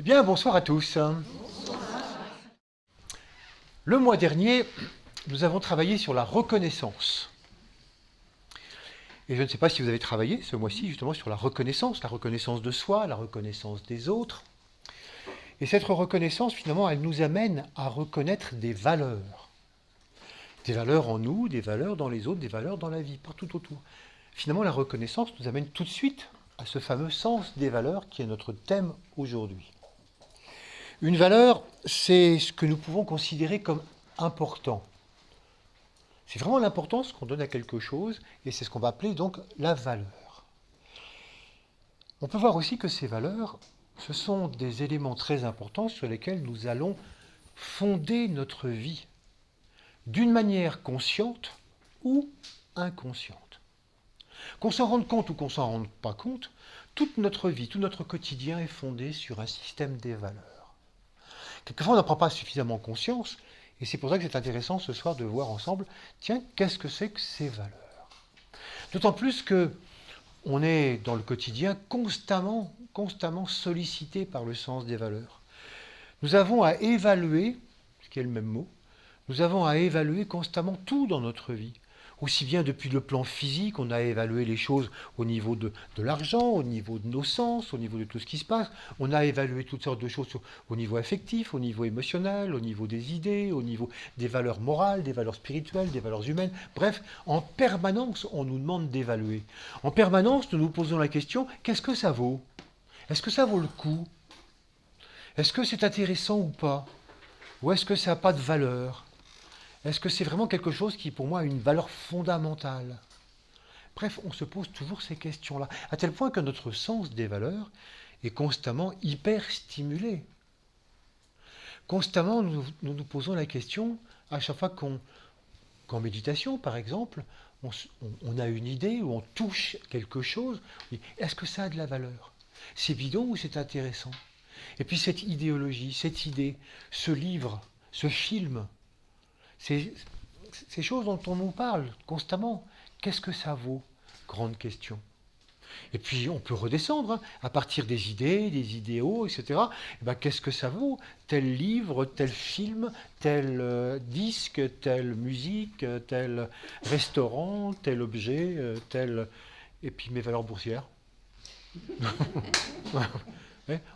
Bien, bonsoir à tous. Le mois dernier, nous avons travaillé sur la reconnaissance. Et je ne sais pas si vous avez travaillé ce mois-ci justement sur la reconnaissance de soi, la reconnaissance des autres. Et cette reconnaissance, finalement, elle nous amène à reconnaître des valeurs. Des valeurs en nous, des valeurs dans les autres, des valeurs dans la vie, partout autour. Finalement, la reconnaissance nous amène tout de suite à ce fameux sens des valeurs qui est notre thème aujourd'hui. Une valeur, c'est ce que nous pouvons considérer comme important. C'est vraiment l'importance qu'on donne à quelque chose, et c'est ce qu'on va appeler donc la valeur. On peut voir aussi que ces valeurs, ce sont des éléments très importants sur lesquels nous allons fonder notre vie, d'une manière consciente ou inconsciente. Qu'on s'en rende compte ou qu'on s'en rende pas compte, toute notre vie, tout notre quotidien est fondé sur un système des valeurs. Quelquefois, on n'en prend pas suffisamment conscience, et c'est pour ça que c'est intéressant ce soir de voir ensemble, tiens, qu'est-ce que c'est que ces valeurs? D'autant plus que on est dans le quotidien constamment sollicité par le sens des valeurs. Nous avons à évaluer, ce qui est le même mot, nous avons à évaluer constamment tout dans notre vie. Aussi bien depuis le plan physique, on a évalué les choses au niveau de l'argent, au niveau de nos sens, au niveau de tout ce qui se passe. On a évalué toutes sortes de choses au niveau affectif, au niveau émotionnel, au niveau des idées, au niveau des valeurs morales, des valeurs spirituelles, des valeurs humaines. Bref, en permanence, on nous demande d'évaluer. En permanence, nous nous posons la question, qu'est-ce que ça vaut? Est-ce que ça vaut le coup? Est-ce que c'est intéressant ou pas? Ou est-ce que ça n'a pas de valeur? Est-ce que c'est vraiment quelque chose qui, pour moi, a une valeur fondamentale? Bref, on se pose toujours ces questions-là, à tel point que notre sens des valeurs est constamment hyper stimulé. Constamment, nous posons la question, à chaque fois qu'en méditation, par exemple, on a une idée ou on touche quelque chose, est-ce que ça a de la valeur? C'est bidon ou c'est intéressant? Et puis cette idéologie, cette idée, ce livre, ce film, ces choses dont on nous parle constamment, qu'est-ce que ça vaut? Grande question. Et puis on peut redescendre, à partir des idées, des idéaux, etc. Et qu'est-ce que ça vaut? Tel livre, tel film, tel disque, telle musique, tel restaurant, tel objet, tel... Et puis mes valeurs boursières.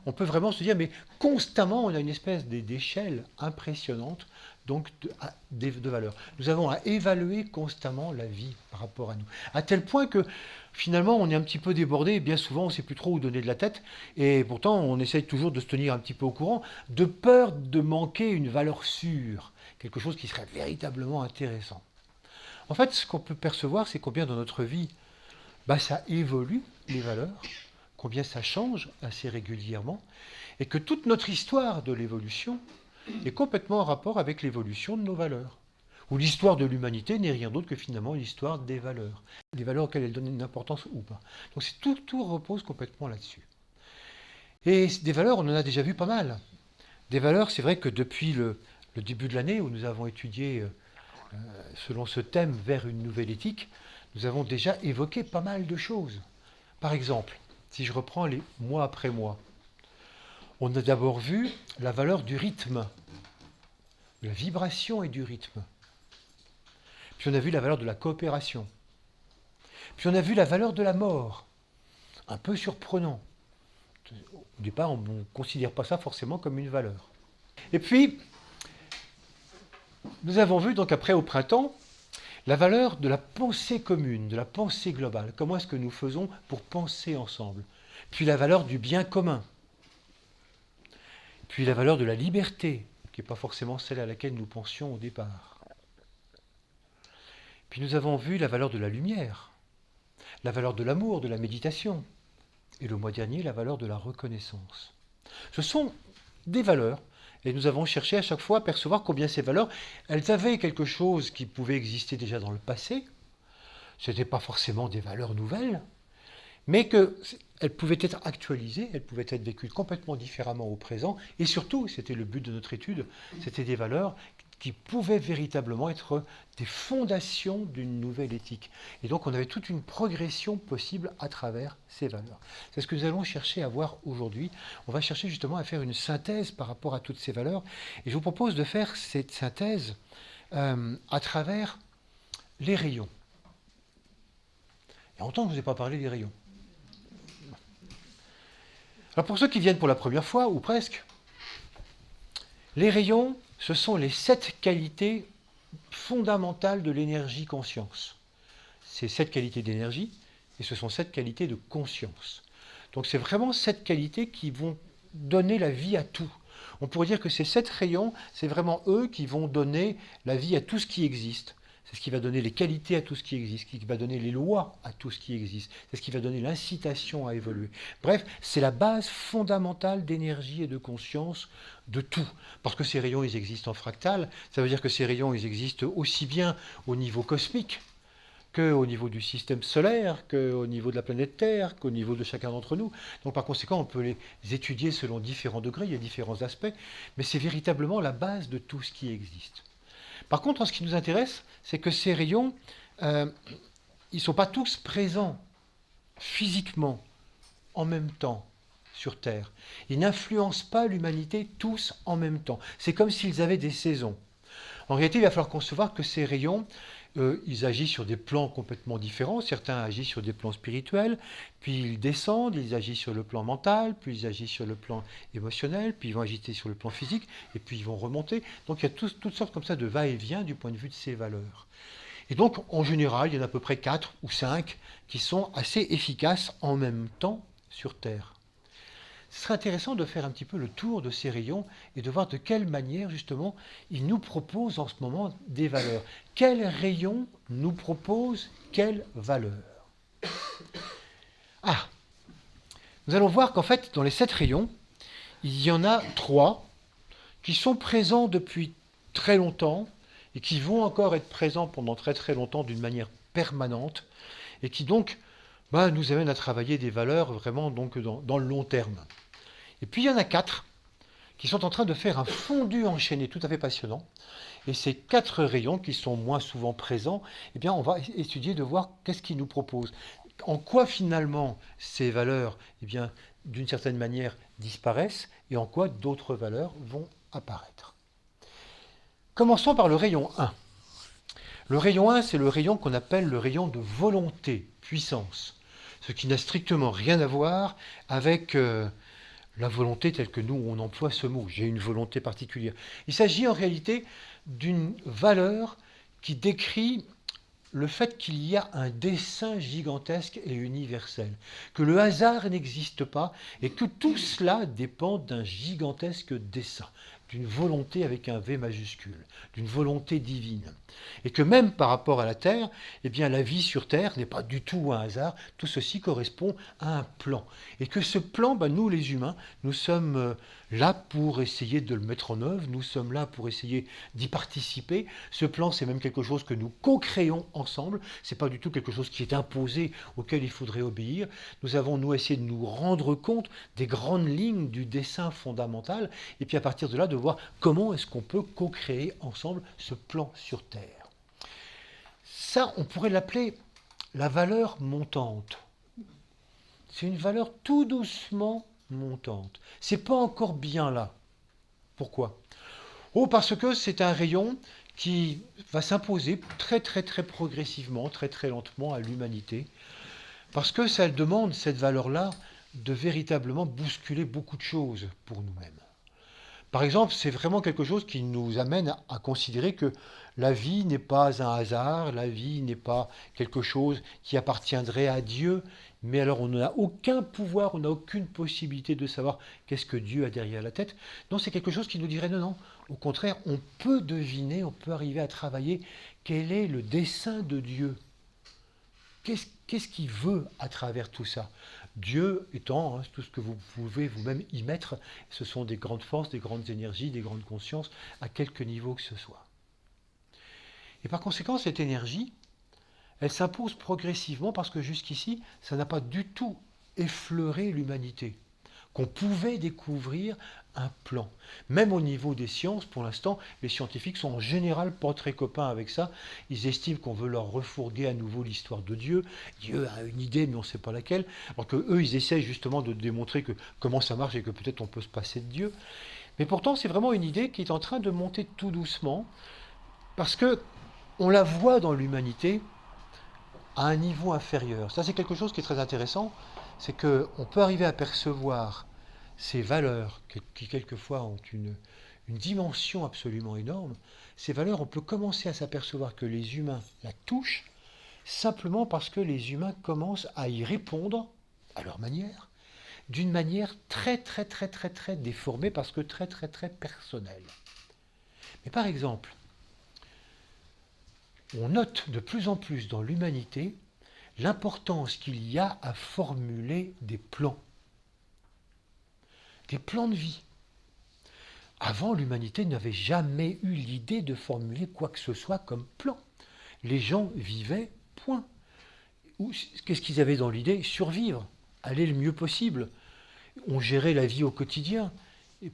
On peut vraiment se dire, mais constamment, on a une espèce d'échelle impressionnante donc de valeurs. Nous avons à évaluer constamment la vie par rapport à nous. À tel point que finalement, on est un petit peu débordé, et bien souvent, on ne sait plus trop où donner de la tête, et pourtant, on essaye toujours de se tenir un petit peu au courant, de peur de manquer une valeur sûre, quelque chose qui serait véritablement intéressant. En fait, ce qu'on peut percevoir, c'est combien dans notre vie, ça évolue, les valeurs, combien ça change assez régulièrement, et que toute notre histoire de l'évolution est complètement en rapport avec l'évolution de nos valeurs. Où l'histoire de l'humanité n'est rien d'autre que finalement l'histoire des valeurs. Les valeurs auxquelles elle donne une importance ou pas. Donc tout repose complètement là-dessus. Et des valeurs, on en a déjà vu pas mal. Des valeurs, c'est vrai que depuis le début de l'année, où nous avons étudié, selon ce thème, vers une nouvelle éthique, nous avons déjà évoqué pas mal de choses. Par exemple, si je reprends les mois après mois, on a d'abord vu la valeur du rythme, de la vibration et du rythme. Puis on a vu la valeur de la coopération. Puis on a vu la valeur de la mort. Un peu surprenant. Au départ, on ne considère pas ça forcément comme une valeur. Et puis, nous avons vu, donc après au printemps, la valeur de la pensée commune, de la pensée globale. Comment est-ce que nous faisons pour penser ensemble? Puis la valeur du bien commun. Puis la valeur de la liberté, qui n'est pas forcément celle à laquelle nous pensions au départ. Puis nous avons vu la valeur de la lumière, la valeur de l'amour, de la méditation, et le mois dernier, la valeur de la reconnaissance. Ce sont des valeurs, et nous avons cherché à chaque fois à percevoir combien ces valeurs, elles avaient quelque chose qui pouvait exister déjà dans le passé. Ce n'étaient pas forcément des valeurs nouvelles, mais qu'elles pouvaient être actualisées, elles pouvaient être vécues complètement différemment au présent, et surtout, c'était le but de notre étude, c'était des valeurs qui pouvaient véritablement être des fondations d'une nouvelle éthique. Et donc on avait toute une progression possible à travers ces valeurs. C'est ce que nous allons chercher à voir aujourd'hui. On va chercher justement à faire une synthèse par rapport à toutes ces valeurs. Et je vous propose de faire cette synthèse à travers les rayons. Il y a longtemps que je ne vous ai pas parlé des rayons. Alors pour ceux qui viennent pour la première fois, ou presque, les rayons, ce sont les 7 qualités fondamentales de l'énergie-conscience. C'est 7 qualités d'énergie et ce sont 7 qualités de conscience. Donc c'est vraiment 7 qualités qui vont donner la vie à tout. On pourrait dire que ces 7 rayons, c'est vraiment eux qui vont donner la vie à tout ce qui existe. C'est ce qui va donner les qualités à tout ce qui existe, qui va donner les lois à tout ce qui existe. C'est ce qui va donner l'incitation à évoluer. Bref, c'est la base fondamentale d'énergie et de conscience de tout. Parce que ces rayons, ils existent en fractal. Ça veut dire que ces rayons, ils existent aussi bien au niveau cosmique qu'au niveau du système solaire, qu'au niveau de la planète Terre, qu'au niveau de chacun d'entre nous. Donc par conséquent, on peut les étudier selon différents degrés, il y a différents aspects, mais c'est véritablement la base de tout ce qui existe. Par contre, ce qui nous intéresse, c'est que ces rayons, ils ne sont pas tous présents physiquement en même temps sur Terre. Ils n'influencent pas l'humanité tous en même temps. C'est comme s'ils avaient des saisons. En réalité, il va falloir concevoir que ces rayons, ils agissent sur des plans complètement différents. Certains agissent sur des plans spirituels, puis ils descendent, ils agissent sur le plan mental, puis ils agissent sur le plan émotionnel, puis ils vont agiter sur le plan physique, et puis ils vont remonter. Donc il y a toutes sortes comme ça de va-et-vient du point de vue de ces valeurs. Et donc, en général, il y en a à peu près 4 ou 5 qui sont assez efficaces en même temps sur Terre. Ce serait intéressant de faire un petit peu le tour de ces rayons et de voir de quelle manière, justement, ils nous proposent en ce moment des valeurs. Quels rayons nous proposent quelles valeurs? Ah, nous allons voir qu'en fait, dans les 7 rayons, il y en a 3 qui sont présents depuis très longtemps et qui vont encore être présents pendant très très longtemps d'une manière permanente et qui donc nous amènent à travailler des valeurs vraiment donc, dans le long terme. Et puis il y en a 4 qui sont en train de faire un fondu enchaîné tout à fait passionnant. Et ces 4 rayons qui sont moins souvent présents, eh bien on va étudier de voir qu'est-ce qu'ils nous proposent. En quoi finalement ces valeurs, eh bien, d'une certaine manière, disparaissent et en quoi d'autres valeurs vont apparaître. Commençons par le rayon 1. Le rayon 1, c'est le rayon qu'on appelle le rayon de volonté, puissance. Ce qui n'a strictement rien à voir avec la volonté telle que nous, on emploie ce mot. J'ai une volonté particulière. Il s'agit en réalité d'une valeur qui décrit le fait qu'il y a un dessein gigantesque et universel, que le hasard n'existe pas et que tout cela dépend d'un gigantesque dessein, d'une volonté avec un V majuscule, d'une volonté divine. Et que même par rapport à la Terre, eh bien la vie sur Terre n'est pas du tout un hasard, tout ceci correspond à un plan. Et que ce plan, nous les humains, nous sommes là pour essayer de le mettre en œuvre, nous sommes là pour essayer d'y participer. Ce plan, c'est même quelque chose que nous co-créons ensemble, c'est pas du tout quelque chose qui est imposé, auquel il faudrait obéir. Nous avons, nous, essayé de nous rendre compte des grandes lignes du dessein fondamental, et puis à partir de là, de voir comment est-ce qu'on peut co-créer ensemble ce plan sur Terre. Ça, on pourrait l'appeler la valeur montante. C'est une valeur tout doucement montante. C'est pas encore bien là. Pourquoi? Parce que c'est un rayon qui va s'imposer très très très progressivement, très très lentement à l'humanité, parce que ça demande, cette valeur-là, de véritablement bousculer beaucoup de choses pour nous-mêmes. Par exemple, c'est vraiment quelque chose qui nous amène à considérer que la vie n'est pas un hasard, la vie n'est pas quelque chose qui appartiendrait à Dieu, mais alors on n'a aucun pouvoir, on n'a aucune possibilité de savoir qu'est-ce que Dieu a derrière la tête. Non, c'est quelque chose qui nous dirait non, au contraire, on peut deviner, on peut arriver à travailler quel est le dessein de Dieu. Qu'est-ce qu'il veut à travers tout ça? Dieu étant tout ce que vous pouvez vous-même y mettre, ce sont des grandes forces, des grandes énergies, des grandes consciences, à quelque niveau que ce soit. Et par conséquent, cette énergie, elle s'impose progressivement parce que jusqu'ici, ça n'a pas du tout effleuré l'humanité. qu'on pouvait découvrir un plan. Même au niveau des sciences, pour l'instant, les scientifiques sont en général pas très copains avec ça. Ils estiment qu'on veut leur refourguer à nouveau l'histoire de Dieu. Dieu a une idée, mais on ne sait pas laquelle. Alors qu'eux, ils essayent justement de démontrer comment ça marche et que peut-être on peut se passer de Dieu. Mais pourtant, c'est vraiment une idée qui est en train de monter tout doucement, parce que on la voit dans l'humanité à un niveau inférieur. Ça, c'est quelque chose qui est très intéressant, c'est qu'on peut arriver à percevoir ces valeurs qui quelquefois ont une dimension absolument énorme. Ces valeurs, on peut commencer à s'apercevoir que les humains la touchent simplement parce que les humains commencent à y répondre à leur manière, d'une manière très très très très très déformée parce que très très très personnelle. Mais par exemple, on note de plus en plus dans l'humanité l'importance qu'il y a à formuler des plans de vie. Avant, l'humanité n'avait jamais eu l'idée de formuler quoi que ce soit comme plan. Les gens vivaient, point. Qu'est-ce qu'ils avaient dans l'idée? Survivre, aller le mieux possible. On gérait la vie au quotidien.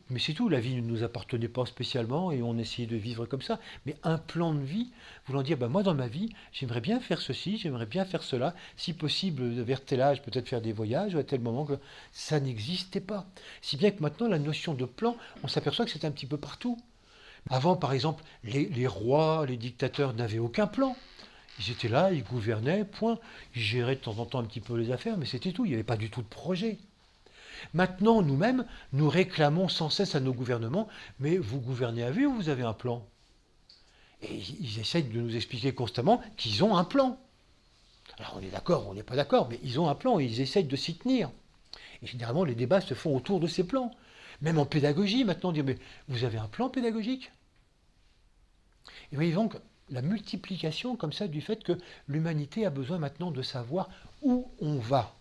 Mais c'est tout, la vie ne nous appartenait pas spécialement et on essayait de vivre comme ça. Mais un plan de vie, voulant dire, moi dans ma vie, j'aimerais bien faire ceci, j'aimerais bien faire cela, si possible vers tel âge, peut-être faire des voyages, ou à tel moment que ça n'existait pas. Si bien que maintenant, la notion de plan, on s'aperçoit que c'est un petit peu partout. Avant, par exemple, les rois, les dictateurs n'avaient aucun plan. Ils étaient là, ils gouvernaient, point. Ils géraient de temps en temps un petit peu les affaires, mais c'était tout, il n'y avait pas du tout de projet. Maintenant, nous-mêmes, nous réclamons sans cesse à nos gouvernements, mais vous gouvernez à vue ou vous avez un plan? Et ils essayent de nous expliquer constamment qu'ils ont un plan. Alors on est d'accord, on n'est pas d'accord, mais ils ont un plan et ils essayent de s'y tenir. Et généralement, les débats se font autour de ces plans. Même en pédagogie, maintenant, on dit, mais vous avez un plan pédagogique? Et voyez donc la multiplication comme ça du fait que l'humanité a besoin maintenant de savoir où on va.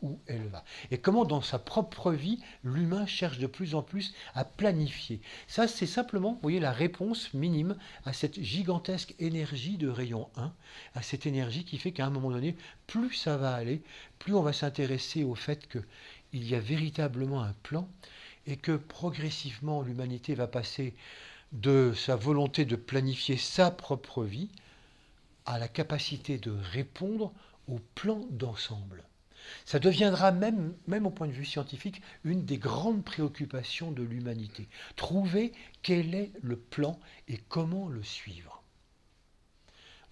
Où elle va. Et comment dans sa propre vie, l'humain cherche de plus en plus à planifier. Ça, c'est simplement, vous voyez, la réponse minime à cette gigantesque énergie de rayon 1, à cette énergie qui fait qu'à un moment donné, plus ça va aller, plus on va s'intéresser au fait qu'il y a véritablement un plan et que progressivement l'humanité va passer de sa volonté de planifier sa propre vie à la capacité de répondre au plan d'ensemble. Ça deviendra même au point de vue scientifique, une des grandes préoccupations de l'humanité. Trouver quel est le plan et comment le suivre.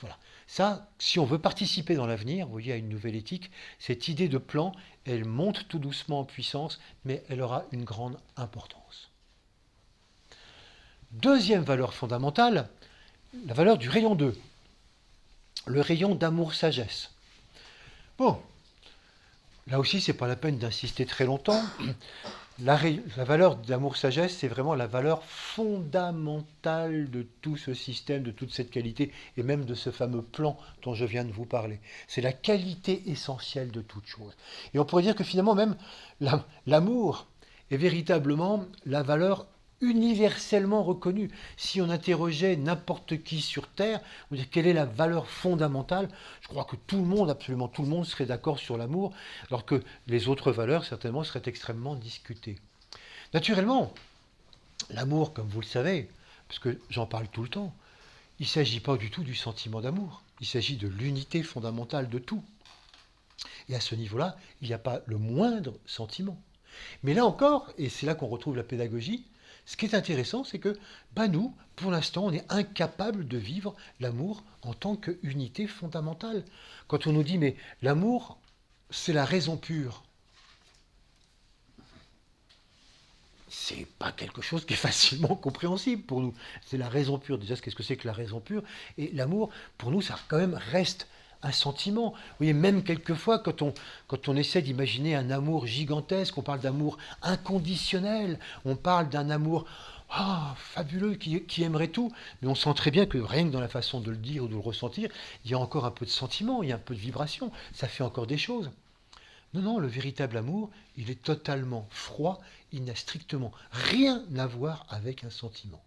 Voilà. Ça, si on veut participer dans l'avenir, vous voyez, à une nouvelle éthique, cette idée de plan, elle monte tout doucement en puissance, mais elle aura une grande importance. Deuxième valeur fondamentale, la valeur du rayon 2. Le rayon d'amour-sagesse. Bon, là aussi, ce n'est pas la peine d'insister très longtemps. La valeur d'amour-sagesse, c'est vraiment la valeur fondamentale de tout ce système, de toute cette qualité, et même de ce fameux plan dont je viens de vous parler. C'est la qualité essentielle de toute chose. Et on pourrait dire que finalement, même l'amour est véritablement la valeur universellement reconnue. Si on interrogeait n'importe qui sur Terre, on dirait quelle est la valeur fondamentale, je crois que tout le monde, absolument tout le monde, serait d'accord sur l'amour, alors que les autres valeurs, certainement, seraient extrêmement discutées. Naturellement, l'amour, comme vous le savez, parce que j'en parle tout le temps, il ne s'agit pas du tout du sentiment d'amour, il s'agit de l'unité fondamentale de tout. Et à ce niveau-là, il n'y a pas le moindre sentiment. Mais là encore, et c'est là qu'on retrouve la pédagogie, ce qui est intéressant, c'est que nous, pour l'instant, on est incapable de vivre l'amour en tant qu'unité fondamentale. Quand on nous dit, mais l'amour, c'est la raison pure, c'est pas quelque chose qui est facilement compréhensible pour nous. C'est la raison pure. Déjà, qu'est-ce que c'est que la raison pure? Et l'amour, pour nous, ça quand même reste un sentiment. Vous voyez, même quelquefois, quand on essaie d'imaginer un amour gigantesque, on parle d'amour inconditionnel, on parle d'un amour fabuleux qui aimerait tout, mais on sent très bien que rien que dans la façon de le dire ou de le ressentir, il y a encore un peu de sentiment, il y a un peu de vibration, ça fait encore des choses. Non, le véritable amour, il est totalement froid, il n'a strictement rien à voir avec un sentiment.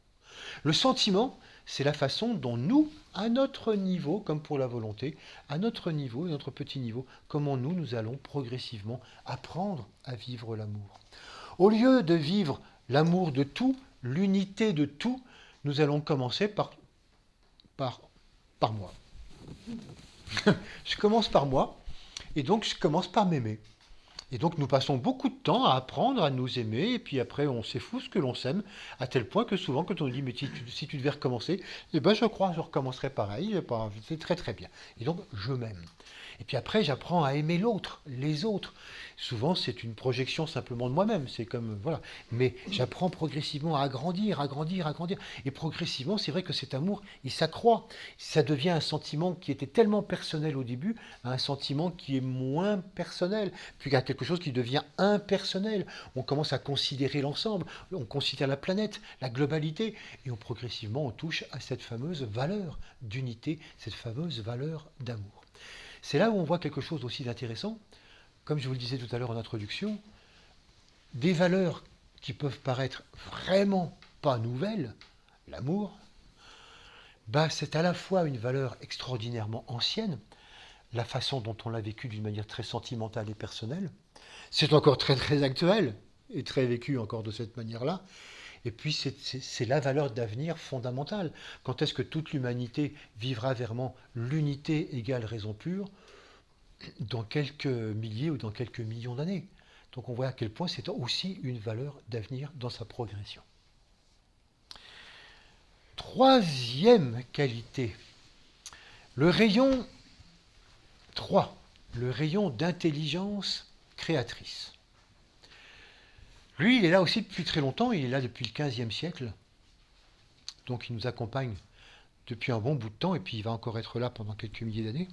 Le sentiment, c'est la façon dont nous, à notre niveau, comme pour la volonté, à notre niveau, notre petit niveau, comment nous allons progressivement apprendre à vivre l'amour. Au lieu de vivre l'amour de tout, l'unité de tout, nous allons commencer par, par moi. Je commence par moi, et donc je commence par m'aimer. Et donc nous passons beaucoup de temps à apprendre à nous aimer, et puis après on sait fou ce que l'on s'aime, à tel point que souvent quand on dit mais si tu devais recommencer, eh ben je crois que je recommencerai pareil, c'est très très bien. Et donc je m'aime. Et puis après j'apprends à aimer l'autre, les autres. Souvent c'est une projection simplement de moi-même, c'est comme voilà. Mais j'apprends progressivement à agrandir, à grandir, à grandir. Et progressivement c'est vrai que cet amour il s'accroît. Ça devient un sentiment qui était tellement personnel au début, à un sentiment qui est moins personnel, puis à quelque chose qui devient impersonnel. On commence à considérer l'ensemble, on considère la planète, la globalité, et progressivement on touche à cette fameuse valeur d'unité, cette fameuse valeur d'amour. C'est là où on voit quelque chose aussi d'intéressant, comme je vous le disais tout à l'heure en introduction, des valeurs qui peuvent paraître vraiment pas nouvelles, l'amour, bah c'est à la fois une valeur extraordinairement ancienne, la façon dont on l'a vécu d'une manière très sentimentale et personnelle, c'est encore très très actuel et très vécu encore de cette manière-là. Et puis c'est la valeur d'avenir fondamentale. Quand est-ce que toute l'humanité vivra vraiment l'unité égale raison pure dans quelques milliers ou dans quelques millions d'années? Donc on voit à quel point c'est aussi une valeur d'avenir dans sa progression. Troisième qualité, le rayon 3, le rayon d'intelligence créatrice. Lui, il est là aussi depuis très longtemps, il est là depuis le XVe siècle. Donc il nous accompagne depuis un bon bout de temps, et puis il va encore être là pendant quelques milliers d'années.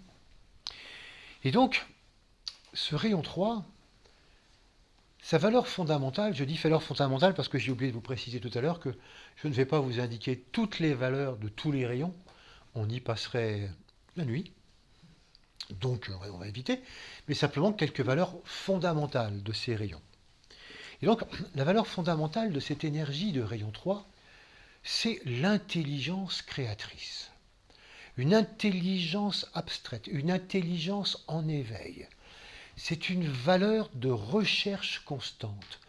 Et donc, ce rayon 3, sa valeur fondamentale, je dis valeur fondamentale parce que j'ai oublié de vous préciser tout à l'heure que je ne vais pas vous indiquer toutes les valeurs de tous les rayons, on y passerait la nuit, donc on va éviter, mais simplement quelques valeurs fondamentales de ces rayons. Et donc, la valeur fondamentale de cette énergie de rayon 3, c'est l'intelligence créatrice. Une intelligence abstraite, une intelligence en éveil. C'est une valeur de recherche constante.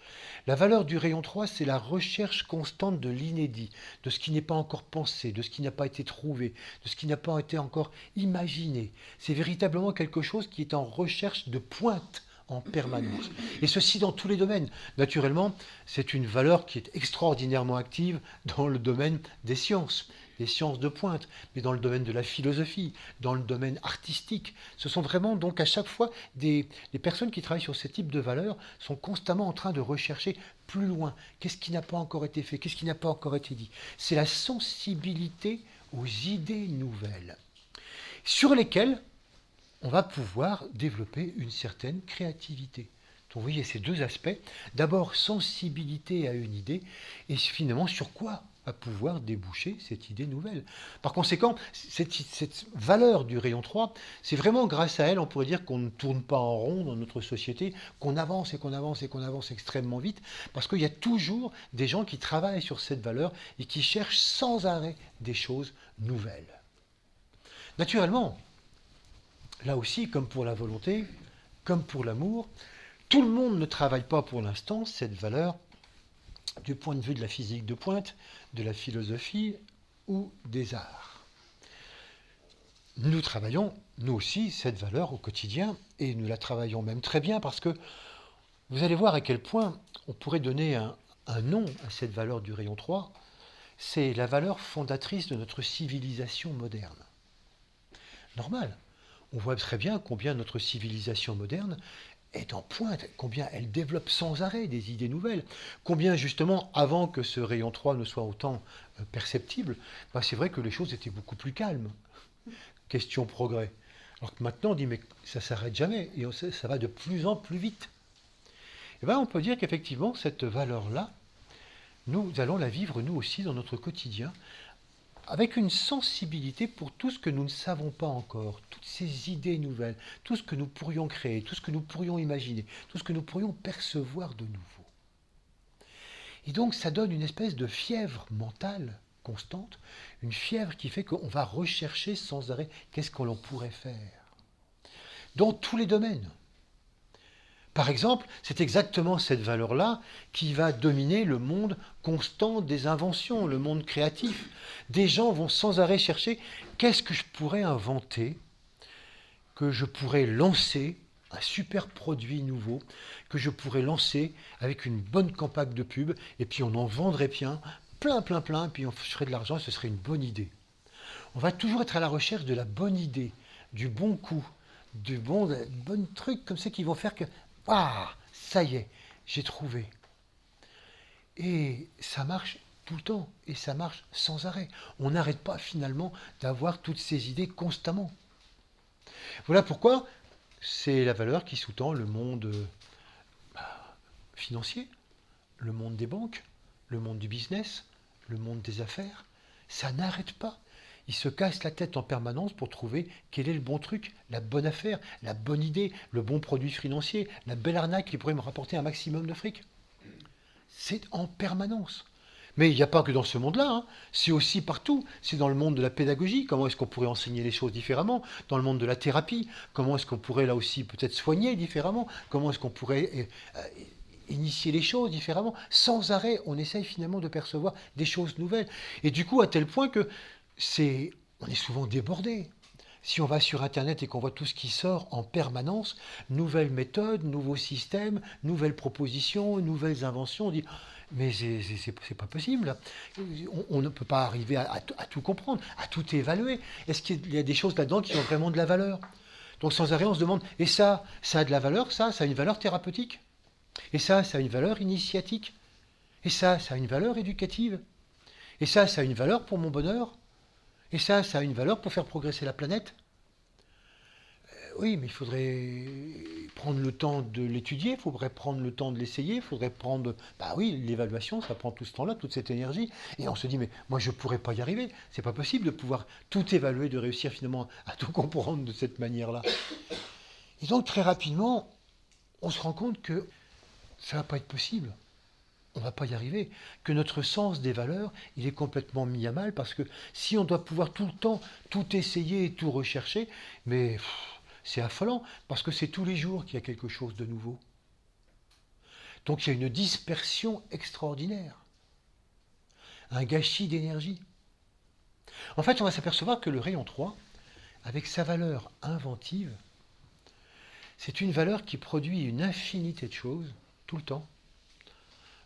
La valeur du rayon 3, c'est la recherche constante de l'inédit, de ce qui n'est pas encore pensé, de ce qui n'a pas été trouvé, de ce qui n'a pas été encore imaginé. C'est véritablement quelque chose qui est en recherche de pointe en permanence. Et ceci dans tous les domaines. Naturellement, c'est une valeur qui est extraordinairement active dans le domaine des sciences de pointe, mais dans le domaine de la philosophie, dans le domaine artistique. Ce sont vraiment donc à chaque fois les personnes qui travaillent sur ce type de valeurs sont constamment en train de rechercher plus loin. Qu'est-ce qui n'a pas encore été fait? Qu'est-ce qui n'a pas encore été dit? C'est la sensibilité aux idées nouvelles, sur lesquelles on va pouvoir développer une certaine créativité. Donc vous voyez ces deux aspects. D'abord, sensibilité à une idée, et finalement, sur quoi va pouvoir déboucher cette idée nouvelle. Par conséquent, cette valeur du rayon 3, c'est vraiment grâce à elle, on pourrait dire qu'on ne tourne pas en rond dans notre société, qu'on avance et qu'on avance et qu'on avance extrêmement vite, parce qu'il y a toujours des gens qui travaillent sur cette valeur et qui cherchent sans arrêt des choses nouvelles. Naturellement, là aussi, comme pour la volonté, comme pour l'amour, tout le monde ne travaille pas pour l'instant cette valeur du point de vue de la physique de pointe, de la philosophie ou des arts. Nous travaillons, nous aussi, cette valeur au quotidien, et nous la travaillons même très bien parce que vous allez voir à quel point on pourrait donner un nom à cette valeur du rayon 3, c'est la valeur fondatrice de notre civilisation moderne. Normal. On voit très bien combien notre civilisation moderne est en pointe, combien elle développe sans arrêt des idées nouvelles, combien justement, avant que ce rayon 3 ne soit autant perceptible, c'est vrai que les choses étaient beaucoup plus calmes. Question progrès. Alors que maintenant, on dit, mais ça ne s'arrête jamais, et ça va de plus en plus vite. Et on peut dire qu'effectivement, cette valeur-là, nous allons la vivre nous aussi dans notre quotidien, avec une sensibilité pour tout ce que nous ne savons pas encore, toutes ces idées nouvelles, tout ce que nous pourrions créer, tout ce que nous pourrions imaginer, tout ce que nous pourrions percevoir de nouveau. Et donc ça donne une espèce de fièvre mentale constante, une fièvre qui fait qu'on va rechercher sans arrêt qu'est-ce que l'on pourrait faire. Dans tous les domaines. Par exemple, c'est exactement cette valeur-là qui va dominer le monde constant des inventions, le monde créatif. Des gens vont sans arrêt chercher qu'est-ce que je pourrais inventer, que je pourrais lancer, un super produit nouveau, que je pourrais lancer avec une bonne campagne de pub, et puis on en vendrait bien, plein, et puis on ferait de l'argent, et ce serait une bonne idée. On va toujours être à la recherche de la bonne idée, du bon coup, du bon truc comme ça qui vont faire que ah, ça y est, j'ai trouvé. Et ça marche tout le temps, et ça marche sans arrêt. On n'arrête pas finalement d'avoir toutes ces idées constamment. Voilà pourquoi c'est la valeur qui sous-tend le monde financier, le monde des banques, le monde du business, le monde des affaires. Ça n'arrête pas. Ils se cassent la tête en permanence pour trouver quel est le bon truc, la bonne affaire, la bonne idée, le bon produit financier, la belle arnaque qui pourrait me rapporter un maximum de fric. C'est en permanence. Mais il n'y a pas que dans ce monde-là, hein. C'est aussi partout. C'est dans le monde de la pédagogie, comment est-ce qu'on pourrait enseigner les choses différemment, dans le monde de la thérapie, comment est-ce qu'on pourrait là aussi peut-être soigner différemment, comment est-ce qu'on pourrait initier les choses différemment. Sans arrêt, on essaye finalement de percevoir des choses nouvelles. Et du coup, à tel point que on est souvent débordé. Si on va sur Internet et qu'on voit tout ce qui sort en permanence, nouvelles méthodes, nouveaux systèmes, nouvelles propositions, nouvelles inventions, on dit mais c'est pas possible. On ne peut pas arriver à tout comprendre, à tout évaluer. Est-ce qu'il y a des choses là-dedans qui ont vraiment de la valeur? Donc sans arrêt, on se demande, et ça a de la valeur, ça a une valeur thérapeutique? Et ça a une valeur initiatique? Et ça a une valeur éducative? Et ça a une valeur pour mon bonheur? Et ça a une valeur pour faire progresser la planète? Oui, mais il faudrait prendre le temps de l'étudier, il faudrait prendre le temps de l'essayer, il faudrait prendre... Bah oui, l'évaluation, ça prend tout ce temps-là, toute cette énergie. Et on se dit, mais moi je ne pourrais pas y arriver. C'est pas possible de pouvoir tout évaluer, de réussir finalement à tout comprendre de cette manière-là. Et donc très rapidement, on se rend compte que ça ne va pas être possible. On ne va pas y arriver, que notre sens des valeurs, il est complètement mis à mal, parce que si on doit pouvoir tout le temps tout essayer et tout rechercher, mais c'est affolant, parce que c'est tous les jours qu'il y a quelque chose de nouveau. Donc il y a une dispersion extraordinaire, un gâchis d'énergie. En fait, on va s'apercevoir que le rayon 3, avec sa valeur inventive, c'est une valeur qui produit une infinité de choses, tout le temps,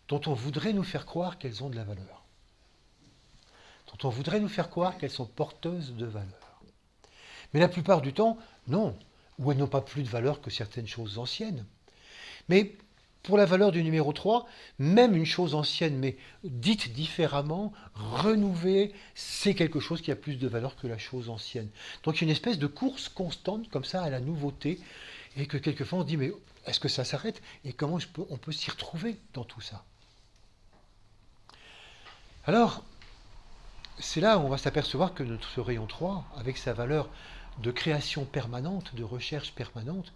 dont on voudrait nous faire croire qu'elles ont de la valeur, dont on voudrait nous faire croire qu'elles sont porteuses de valeur. Mais la plupart du temps, non, ou elles n'ont pas plus de valeur que certaines choses anciennes. Mais pour la valeur du numéro 3, même une chose ancienne, mais dite différemment, renouvelée, c'est quelque chose qui a plus de valeur que la chose ancienne. Donc il y a une espèce de course constante comme ça à la nouveauté, et que quelquefois on se dit, mais est-ce que ça s'arrête? Et comment on peut s'y retrouver dans tout ça? Alors, c'est là où on va s'apercevoir que notre rayon 3, avec sa valeur de création permanente, de recherche permanente,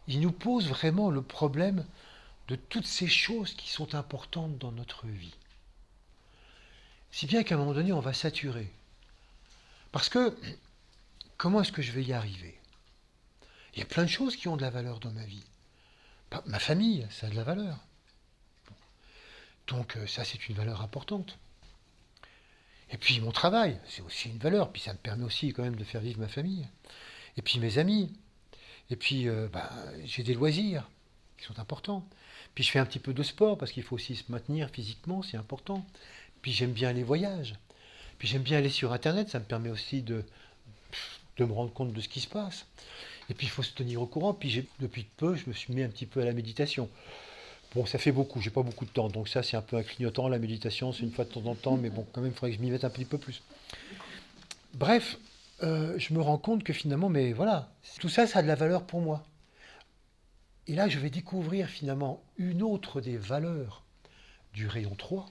il nous pose vraiment le problème de toutes ces choses qui sont importantes dans notre vie. Si bien qu'à un moment donné, on va saturer. Parce que, comment est-ce que je vais y arriver? Il y a plein de choses qui ont de la valeur dans ma vie. Ma famille, ça a de la valeur. Donc ça, c'est une valeur importante. Et puis mon travail, c'est aussi une valeur, puis ça me permet aussi quand même de faire vivre ma famille. Et puis mes amis. Et puis j'ai des loisirs qui sont importants. Puis je fais un petit peu de sport parce qu'il faut aussi se maintenir physiquement, c'est important. Puis j'aime bien les voyages. Puis j'aime bien aller sur Internet, ça me permet aussi de me rendre compte de ce qui se passe. Et puis il faut se tenir au courant. Puis depuis peu, je me suis mis un petit peu à la méditation. Bon, ça fait beaucoup, j'ai pas beaucoup de temps, donc ça c'est un peu un clignotant, la méditation c'est une fois de temps en temps, mais bon, quand même il faudrait que je m'y mette un petit peu plus. Bref, je me rends compte que finalement, mais voilà, tout ça, ça a de la valeur pour moi. Et là, je vais découvrir finalement une autre des valeurs du rayon 3,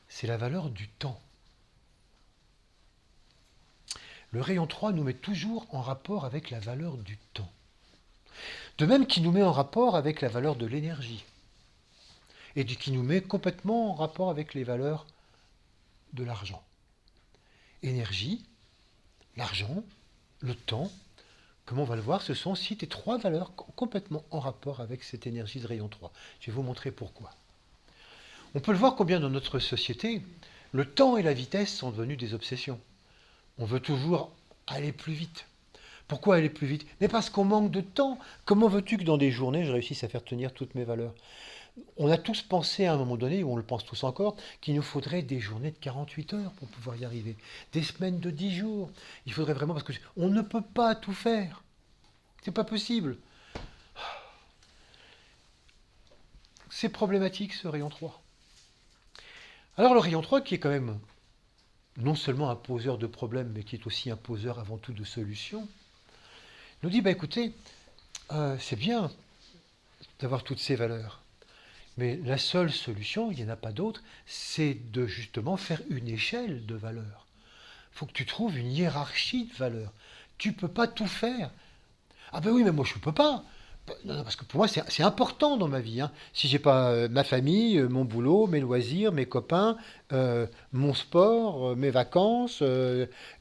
c'est la valeur du temps. Le rayon 3 nous met toujours en rapport avec la valeur du temps. De même qu'il nous met en rapport avec la valeur de l'énergie. Et qui nous met complètement en rapport avec les valeurs de l'argent. énergie, l'argent, le temps. Comme on va le voir, ce sont aussi tes trois valeurs complètement en rapport avec cette énergie de rayon 3. Je vais vous montrer pourquoi. On peut le voir combien dans notre société, le temps et la vitesse sont devenus des obsessions. On veut toujours aller plus vite. Pourquoi aller plus vite? Mais parce qu'on manque de temps. Comment veux-tu que dans des journées, je réussisse à faire tenir toutes mes valeurs? On a tous pensé à un moment donné, ou on le pense tous encore, qu'il nous faudrait des journées de 48 heures pour pouvoir y arriver. Des semaines de 10 jours. Il faudrait vraiment, parce qu'on ne peut pas tout faire. C'est pas possible. C'est problématique ce rayon 3. Alors le rayon 3 qui est quand même non seulement un poseur de problèmes, mais qui est aussi un poseur avant tout de solutions, nous dit, bah écoutez, c'est bien d'avoir toutes ces valeurs. Mais la seule solution, il n'y en a pas d'autre, c'est de justement faire une échelle de valeurs. Il faut que tu trouves une hiérarchie de valeurs. Tu ne peux pas tout faire. Ah ben oui, mais moi je ne peux pas. Non, parce que pour moi c'est important dans ma vie. Hein. Si j'ai pas ma famille, mon boulot, mes loisirs, mes copains, mon sport, mes vacances,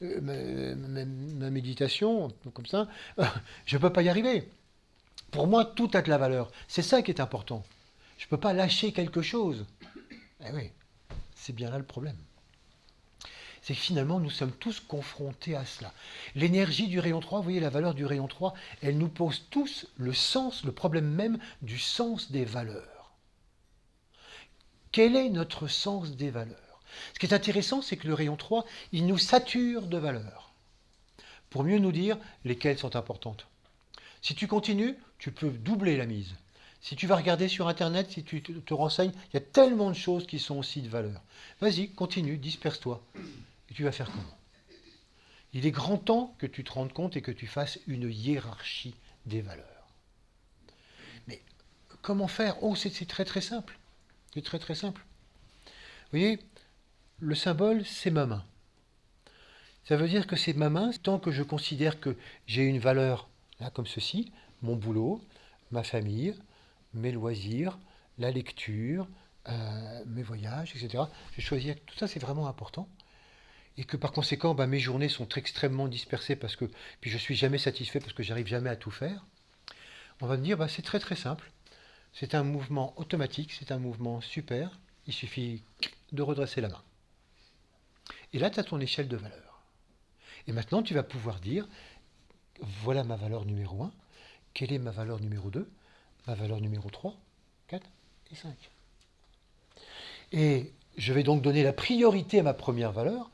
ma méditation, comme ça, je ne peux pas y arriver. Pour moi, tout a de la valeur. C'est ça qui est important. Je ne peux pas lâcher quelque chose. Eh oui, c'est bien là le problème. C'est que finalement, nous sommes tous confrontés à cela. L'énergie du rayon 3, vous voyez la valeur du rayon 3, elle nous pose tous le sens, le problème même du sens des valeurs. Quel est notre sens des valeurs? Ce qui est intéressant, c'est que le rayon 3, il nous sature de valeurs, pour mieux nous dire lesquelles sont importantes. Si tu continues, tu peux doubler la mise. Si tu vas regarder sur Internet, si tu te renseignes, il y a tellement de choses qui sont aussi de valeur. Vas-y, continue, disperse-toi. Et tu vas faire comment? Il est grand temps que tu te rendes compte et que tu fasses une hiérarchie des valeurs. Mais comment faire? Oh, c'est très très simple. C'est très très simple. Vous voyez, le symbole, c'est ma main. Ça veut dire que c'est ma main, tant que je considère que j'ai une valeur, là, comme ceci, mon boulot, ma famille, mes loisirs, la lecture, mes voyages, etc. Je vais choisir, tout ça c'est vraiment important. Et que par conséquent, mes journées sont extrêmement dispersées parce que puis je suis jamais satisfait parce que j'arrive jamais à tout faire. On va me dire, c'est très très simple. C'est un mouvement automatique, c'est un mouvement super. Il suffit de redresser la main. Et là, tu as ton échelle de valeur. Et maintenant, tu vas pouvoir dire, voilà ma valeur numéro 1, quelle est ma valeur numéro 2, ma valeur numéro 3, 4 et 5. Et je vais donc donner la priorité à ma première valeur.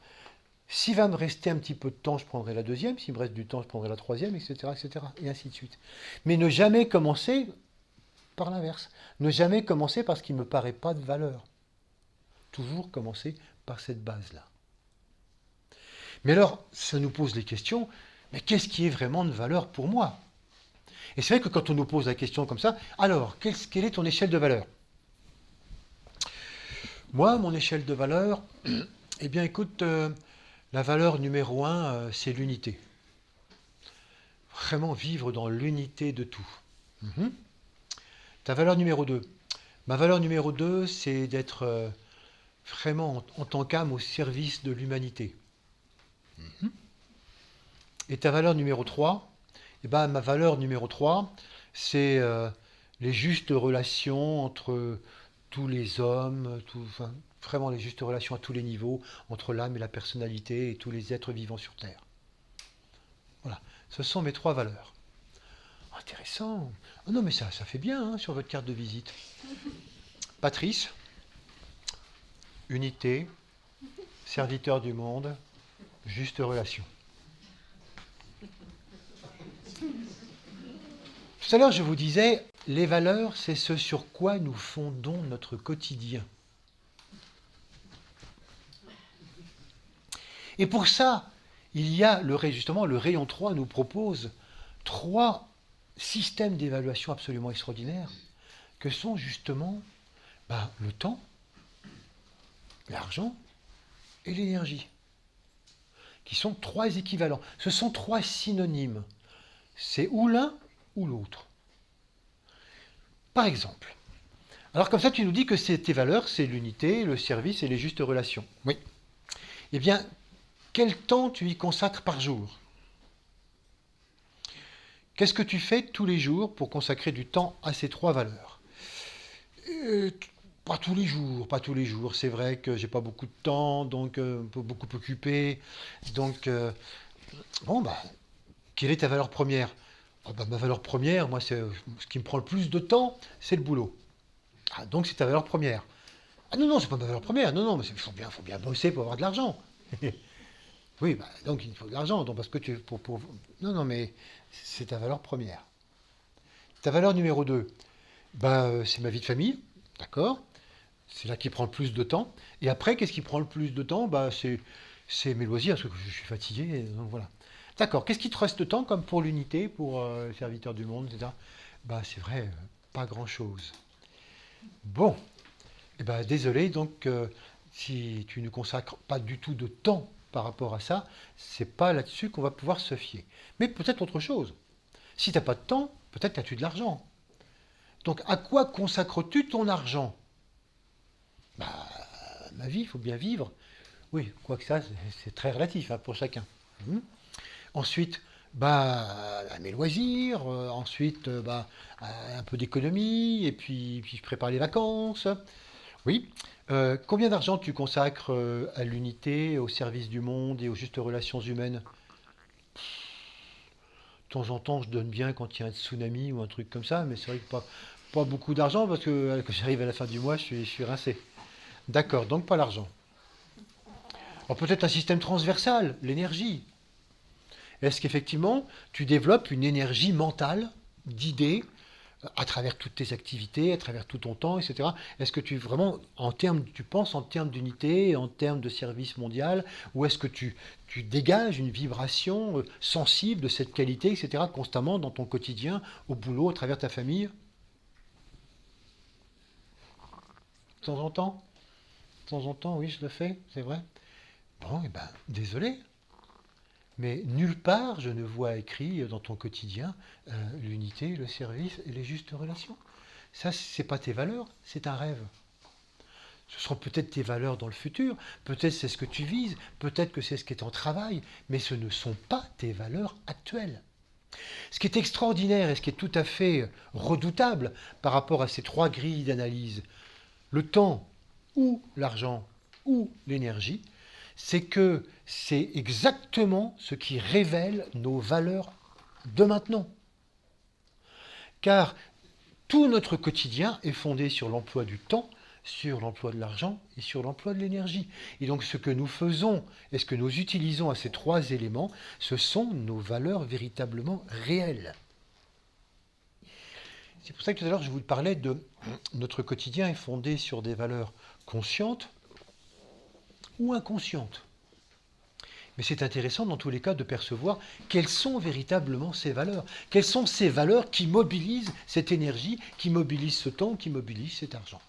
S'il va me rester un petit peu de temps, je prendrai la deuxième. S'il me reste du temps, je prendrai la troisième, etc., etc. Et ainsi de suite. Mais ne jamais commencer par l'inverse. Ne jamais commencer par ce qui ne me paraît pas de valeur. Toujours commencer par cette base-là. Mais alors, ça nous pose les questions, mais qu'est-ce qui est vraiment de valeur pour moi? Et c'est vrai que quand on nous pose la question comme ça, alors, quelle est ton échelle de valeur? Moi, mon échelle de valeur, eh bien écoute, la valeur numéro 1, c'est l'unité. Vraiment vivre dans l'unité de tout. Ta valeur numéro 2. Ma valeur numéro 2, c'est d'être vraiment en tant qu'âme au service de l'humanité. Et ta valeur numéro 3, ma valeur numéro 3, c'est les justes relations entre tous les hommes, vraiment les justes relations à tous les niveaux, entre l'âme et la personnalité et tous les êtres vivants sur Terre. Voilà, ce sont mes 3 valeurs. Intéressant. Oh non, mais ça fait bien sur votre carte de visite. Patrice, unité, serviteur du monde, juste relation. Tout à l'heure, je vous disais, les valeurs, c'est ce sur quoi nous fondons notre quotidien. Et pour ça, il y a justement le rayon 3 nous propose 3 systèmes d'évaluation absolument extraordinaires que sont justement le temps, l'argent et l'énergie, qui sont 3 équivalents. Ce sont 3 synonymes. C'est ou l'un ou l'autre. Par exemple, alors comme ça tu nous dis que tes valeurs, c'est l'unité, le service et les justes relations. Oui. Eh bien, Quel temps tu y consacres par jour? Qu'est-ce que tu fais tous les jours pour consacrer du temps à ces trois valeurs? Euh, Pas tous les jours, pas tous les jours. C'est vrai que j'ai pas beaucoup de temps, donc beaucoup occupé. Donc, bon, bah, quelle est ta valeur première? Ah bah, ma valeur première, moi, c'est ce qui me prend le plus de temps, c'est le boulot. Ah, donc c'est ta valeur première. Ah non, non, c'est pas ma valeur première. Non, non, mais il faut bien bosser pour avoir de l'argent. Oui, bah, donc il faut de l'argent. Donc parce que non, non, mais c'est ta valeur première. Ta valeur numéro 2, bah, c'est ma vie de famille. D'accord? C'est là qui prend le plus de temps. Et après, qu'est-ce qui prend le plus de temps? Bah, c'est mes loisirs, parce que je suis fatigué. Donc voilà. D'accord. Qu'est-ce qui te reste de temps, comme pour l'unité, pour le serviteur du monde, etc. Bah, c'est vrai, pas grand-chose. Bon, eh ben, désolé, donc si tu ne consacres pas du tout de temps par rapport à ça, c'est pas là-dessus qu'on va pouvoir se fier. Mais peut-être autre chose. Si tu n'as pas de temps, peut-être as-tu de l'argent. Donc à quoi consacres-tu ton argent? Bah, ma vie, il faut bien vivre. Oui, quoique ça, c'est très relatif hein, pour chacun. Mhm. Ensuite, bah, à mes loisirs, ensuite, bah, un peu d'économie, et puis je prépare les vacances. Oui. Combien d'argent tu consacres à l'unité, au service du monde et aux justes relations humaines? De temps en temps, je donne bien quand il y a un tsunami ou un truc comme ça, mais c'est vrai que pas beaucoup d'argent parce que quand j'arrive à la fin du mois, je suis rincé. D'accord, donc pas l'argent. Alors peut-être un système transversal, l'énergie. Est-ce qu'effectivement, tu développes une énergie mentale, d'idées, à travers toutes tes activités, à travers tout ton temps, etc. Est-ce que tu penses en termes d'unité, en termes de service mondial, ou est-ce que tu dégages une vibration sensible de cette qualité, etc., constamment dans ton quotidien, au boulot, à travers ta famille? De temps en temps? De temps en temps, oui, je le fais, c'est vrai. Bon, eh ben, désolé, mais nulle part je ne vois écrit dans ton quotidien l'unité, le service et les justes relations. Ça, c'est pas tes valeurs, c'est un rêve. Ce seront peut-être tes valeurs dans le futur, peut-être c'est ce que tu vises, peut-être que c'est ce qui est en travail, mais ce ne sont pas tes valeurs actuelles. Ce qui est extraordinaire et ce qui est tout à fait redoutable par rapport à ces trois grilles d'analyse, le temps ou l'argent ou l'énergie, c'est que c'est exactement ce qui révèle nos valeurs de maintenant. Car tout notre quotidien est fondé sur l'emploi du temps, sur l'emploi de l'argent et sur l'emploi de l'énergie. Et donc ce que nous faisons et ce que nous utilisons à ces trois éléments, ce sont nos valeurs véritablement réelles. C'est pour ça que tout à l'heure je vous parlais de notre quotidien est fondé sur des valeurs conscientes ou inconscientes. Mais c'est intéressant dans tous les cas de percevoir quelles sont véritablement ces valeurs. Quelles sont ces valeurs qui mobilisent cette énergie, qui mobilisent ce temps, qui mobilisent cet argent.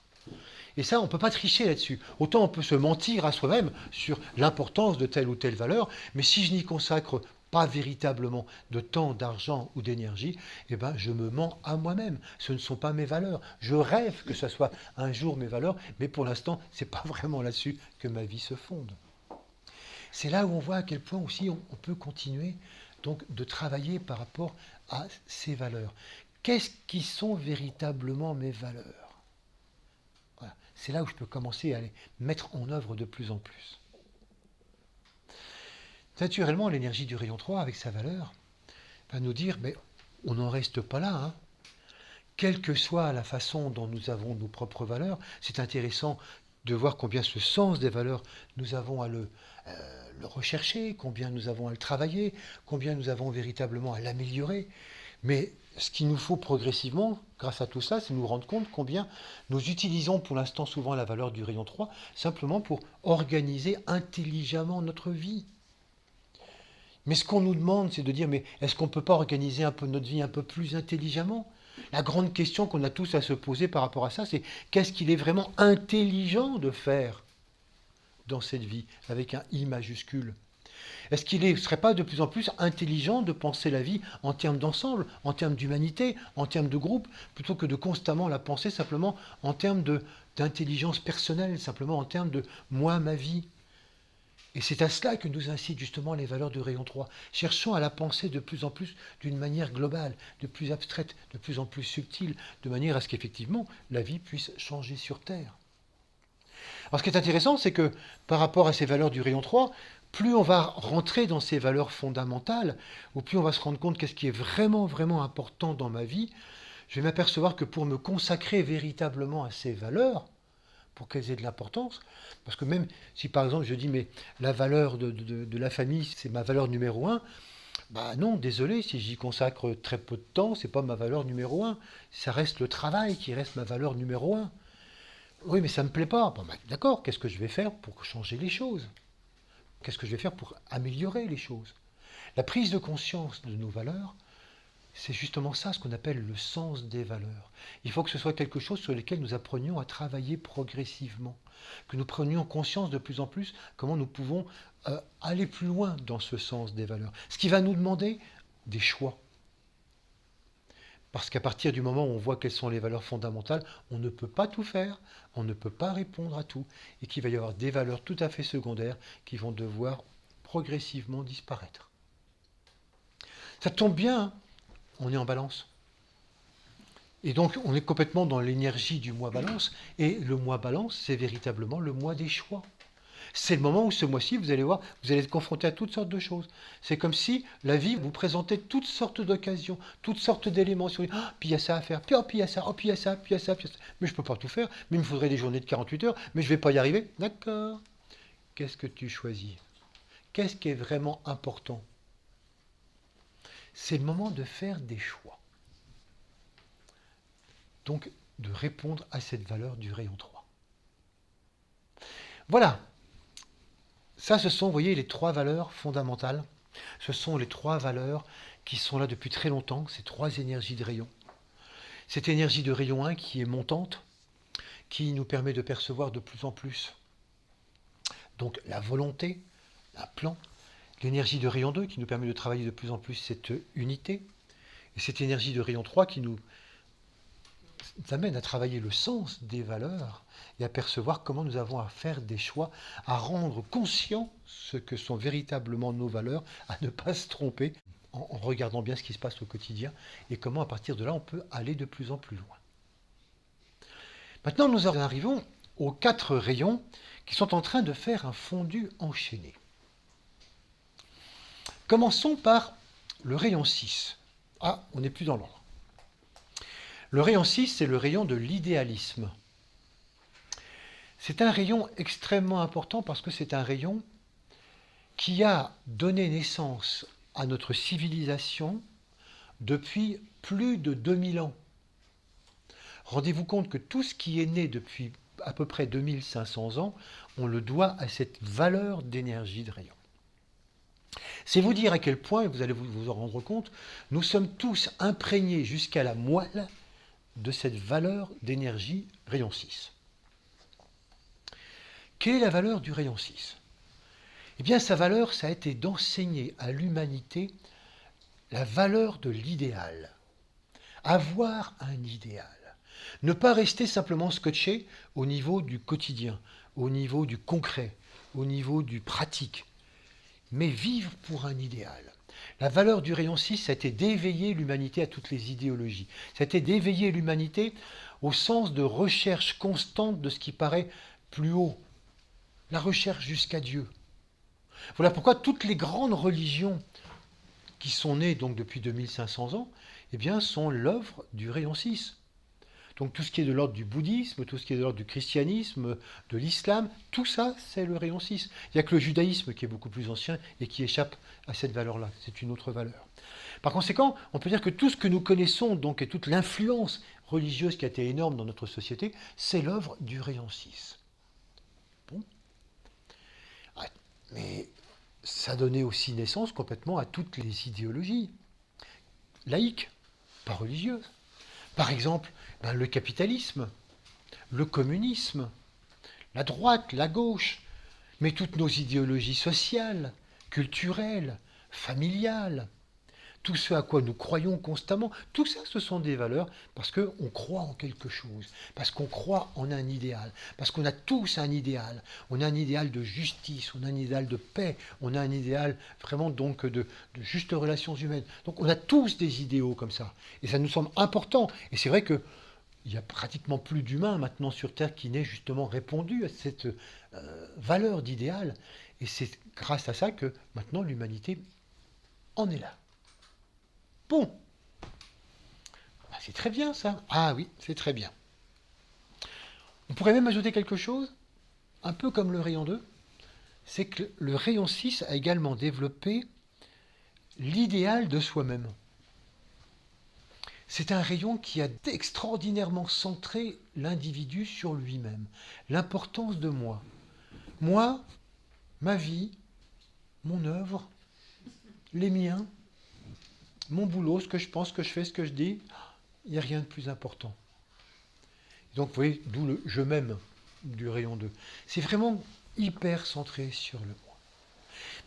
Et ça, on ne peut pas tricher là-dessus. Autant on peut se mentir à soi-même sur l'importance de telle ou telle valeur, mais si je n'y consacre pas véritablement de temps, d'argent ou d'énergie, eh ben, je me mens à moi-même. Ce ne sont pas mes valeurs. Je rêve que ce soit un jour mes valeurs, mais pour l'instant, ce n'est pas vraiment là-dessus que ma vie se fonde. C'est là où on voit à quel point aussi on peut continuer donc de travailler par rapport à ces valeurs. Qu'est-ce qui sont véritablement mes valeurs? Voilà. C'est là où je peux commencer à les mettre en œuvre de plus en plus. Naturellement, l'énergie du rayon 3, avec sa valeur, va nous dire, mais on n'en reste pas là. Hein. Quelle que soit la façon dont nous avons nos propres valeurs, c'est intéressant de voir combien ce sens des valeurs, nous avons à le rechercher, combien nous avons à le travailler, combien nous avons véritablement à l'améliorer. Mais ce qu'il nous faut progressivement, grâce à tout ça, c'est nous rendre compte combien nous utilisons pour l'instant souvent la valeur du rayon 3, simplement pour organiser intelligemment notre vie. Mais ce qu'on nous demande, c'est de dire, mais est-ce qu'on ne peut pas organiser un peu notre vie un peu plus intelligemment? La grande question qu'on a tous à se poser par rapport à ça, c'est qu'est-ce qu'il est vraiment intelligent de faire dans cette vie, avec un I majuscule? Est-ce qu'il ne serait pas de plus en plus intelligent de penser la vie en termes d'ensemble, en termes d'humanité, en termes de groupe, plutôt que de constamment la penser simplement en termes d'intelligence personnelle, simplement en termes de moi, ma vie? Et c'est à cela que nous incitent justement les valeurs du rayon 3. Cherchons à la penser de plus en plus d'une manière globale, de plus abstraite, de plus en plus subtile, de manière à ce qu'effectivement la vie puisse changer sur Terre. Alors ce qui est intéressant, c'est que par rapport à ces valeurs du rayon 3, plus on va rentrer dans ces valeurs fondamentales, ou plus on va se rendre compte qu'est-ce qui est vraiment, vraiment important dans ma vie, je vais m'apercevoir que pour me consacrer véritablement à ces valeurs, pour qu'elles aient de l'importance, parce que même si par exemple je dis mais la valeur de la famille c'est ma valeur numéro un, bah non, désolé, si j'y consacre très peu de temps, c'est pas ma valeur numéro un, ça reste le travail qui reste ma valeur numéro un. Oui mais ça me plaît pas, bon, bah, d'accord, qu'est-ce que je vais faire pour changer les choses? Qu'est-ce que je vais faire pour améliorer les choses? La prise de conscience de nos valeurs, c'est justement ça, ce qu'on appelle le sens des valeurs. Il faut que ce soit quelque chose sur lequel nous apprenions à travailler progressivement, que nous prenions conscience de plus en plus comment nous pouvons aller plus loin dans ce sens des valeurs. Ce qui va nous demander des choix. Parce qu'à partir du moment où on voit quelles sont les valeurs fondamentales, on ne peut pas tout faire, on ne peut pas répondre à tout, et qu'il va y avoir des valeurs tout à fait secondaires qui vont devoir progressivement disparaître. Ça tombe bien, hein, on est en balance. Et donc, on est complètement dans l'énergie du mois balance. Et le mois balance, c'est véritablement le mois des choix. C'est le moment où ce mois-ci, vous allez voir, vous allez être confronté à toutes sortes de choses. C'est comme si la vie vous présentait toutes sortes d'occasions, toutes sortes d'éléments. Ah, puis il y a ça à faire, puis il y a ça, puis il y a ça, puis il y a ça, puis il y a ça. Mais je ne peux pas tout faire, mais il me faudrait des journées de 48 heures, mais je ne vais pas y arriver. D'accord. Qu'est-ce que tu choisis? Qu'est-ce qui est vraiment important? C'est le moment de faire des choix. Donc, de répondre à cette valeur du rayon 3. Voilà. Ça, ce sont, vous voyez, les trois valeurs fondamentales. Ce sont les trois valeurs qui sont là depuis très longtemps, ces trois énergies de rayon. Cette énergie de rayon 1 qui est montante, qui nous permet de percevoir de plus en plus. Donc, la volonté, un plan. L'énergie de rayon 2 qui nous permet de travailler de plus en plus cette unité. Et cette énergie de rayon 3 qui nous amène à travailler le sens des valeurs et à percevoir comment nous avons à faire des choix, à rendre conscient ce que sont véritablement nos valeurs, à ne pas se tromper en regardant bien ce qui se passe au quotidien et comment à partir de là on peut aller de plus en plus loin. Maintenant nous arrivons aux 4 rayons qui sont en train de faire un fondu enchaîné. Commençons par le rayon 6. Ah, on n'est plus dans l'ordre. Le rayon 6, c'est le rayon de l'idéalisme. C'est un rayon extrêmement important parce que c'est un rayon qui a donné naissance à notre civilisation depuis plus de 2000 ans. Rendez-vous compte que tout ce qui est né depuis à peu près 2500 ans, on le doit à cette valeur d'énergie de rayon. C'est vous dire à quel point, et vous allez vous en rendre compte, nous sommes tous imprégnés jusqu'à la moelle de cette valeur d'énergie rayon 6. Quelle est la valeur du rayon 6? Eh bien, sa valeur, ça a été d'enseigner à l'humanité la valeur de l'idéal. Avoir un idéal. Ne pas rester simplement scotché au niveau du quotidien, au niveau du concret, au niveau du pratique, mais vivre pour un idéal. La valeur du rayon 6, ça a été d'éveiller l'humanité à toutes les idéologies. Ça a été d'éveiller l'humanité au sens de recherche constante de ce qui paraît plus haut. La recherche jusqu'à Dieu. Voilà pourquoi toutes les grandes religions qui sont nées donc depuis 2500 ans, eh bien, sont l'œuvre du rayon 6. Donc tout ce qui est de l'ordre du bouddhisme, tout ce qui est de l'ordre du christianisme, de l'islam, tout ça, c'est le rayon 6. Il n'y a que le judaïsme qui est beaucoup plus ancien et qui échappe à cette valeur-là. C'est une autre valeur. Par conséquent, on peut dire que tout ce que nous connaissons, donc, et toute l'influence religieuse qui a été énorme dans notre société, c'est l'œuvre du rayon 6. Bon. Mais ça donnait aussi naissance complètement à toutes les idéologies laïques, pas religieuses. Par exemple, le capitalisme, le communisme, la droite, la gauche, mais toutes nos idéologies sociales, culturelles, familiales, tout ce à quoi nous croyons constamment, tout ça, ce sont des valeurs parce qu'on croit en quelque chose, parce qu'on croit en un idéal, parce qu'on a tous un idéal. On a un idéal de justice, on a un idéal de paix, on a un idéal vraiment donc de justes relations humaines. Donc on a tous des idéaux comme ça. Et ça nous semble important. Et c'est vrai que il n'y a pratiquement plus d'humains maintenant sur Terre qui n'aient justement répondu à cette valeur d'idéal. Et c'est grâce à ça que maintenant l'humanité en est là. Bon, ah, c'est très bien ça. Ah oui, c'est très bien. On pourrait même ajouter quelque chose, un peu comme le rayon 2, c'est que le rayon 6 a également développé l'idéal de soi-même. C'est un rayon qui a extraordinairement centré l'individu sur lui-même, l'importance de moi. Moi, ma vie, mon œuvre, les miens, mon boulot, ce que je pense, ce que je fais, ce que je dis, il n'y a rien de plus important. Donc vous voyez, d'où le je m'aime du rayon 2. C'est vraiment hyper centré sur le moi.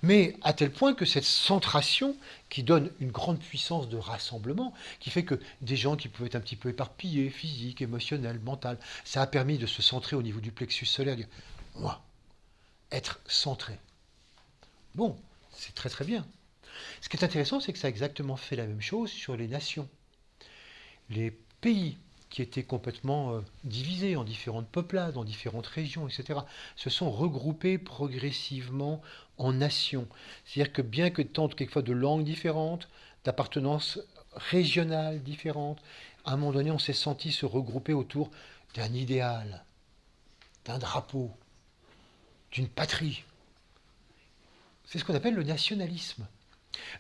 Mais à tel point que cette centration qui donne une grande puissance de rassemblement, qui fait que des gens qui pouvaient être un petit peu éparpillés, physiques, émotionnels, mental, ça a permis de se centrer au niveau du plexus solaire, dire moi, être centré. Bon, c'est très très bien. Ce qui est intéressant, c'est que ça a exactement fait la même chose sur les nations. Les pays qui étaient complètement divisés en différentes peuplades, en différentes régions, etc., se sont regroupés progressivement en nations. C'est-à-dire que bien que tant quelquefois de langues différentes, d'appartenances régionales différentes, à un moment donné, on s'est senti se regrouper autour d'un idéal, d'un drapeau, d'une patrie. C'est ce qu'on appelle le nationalisme.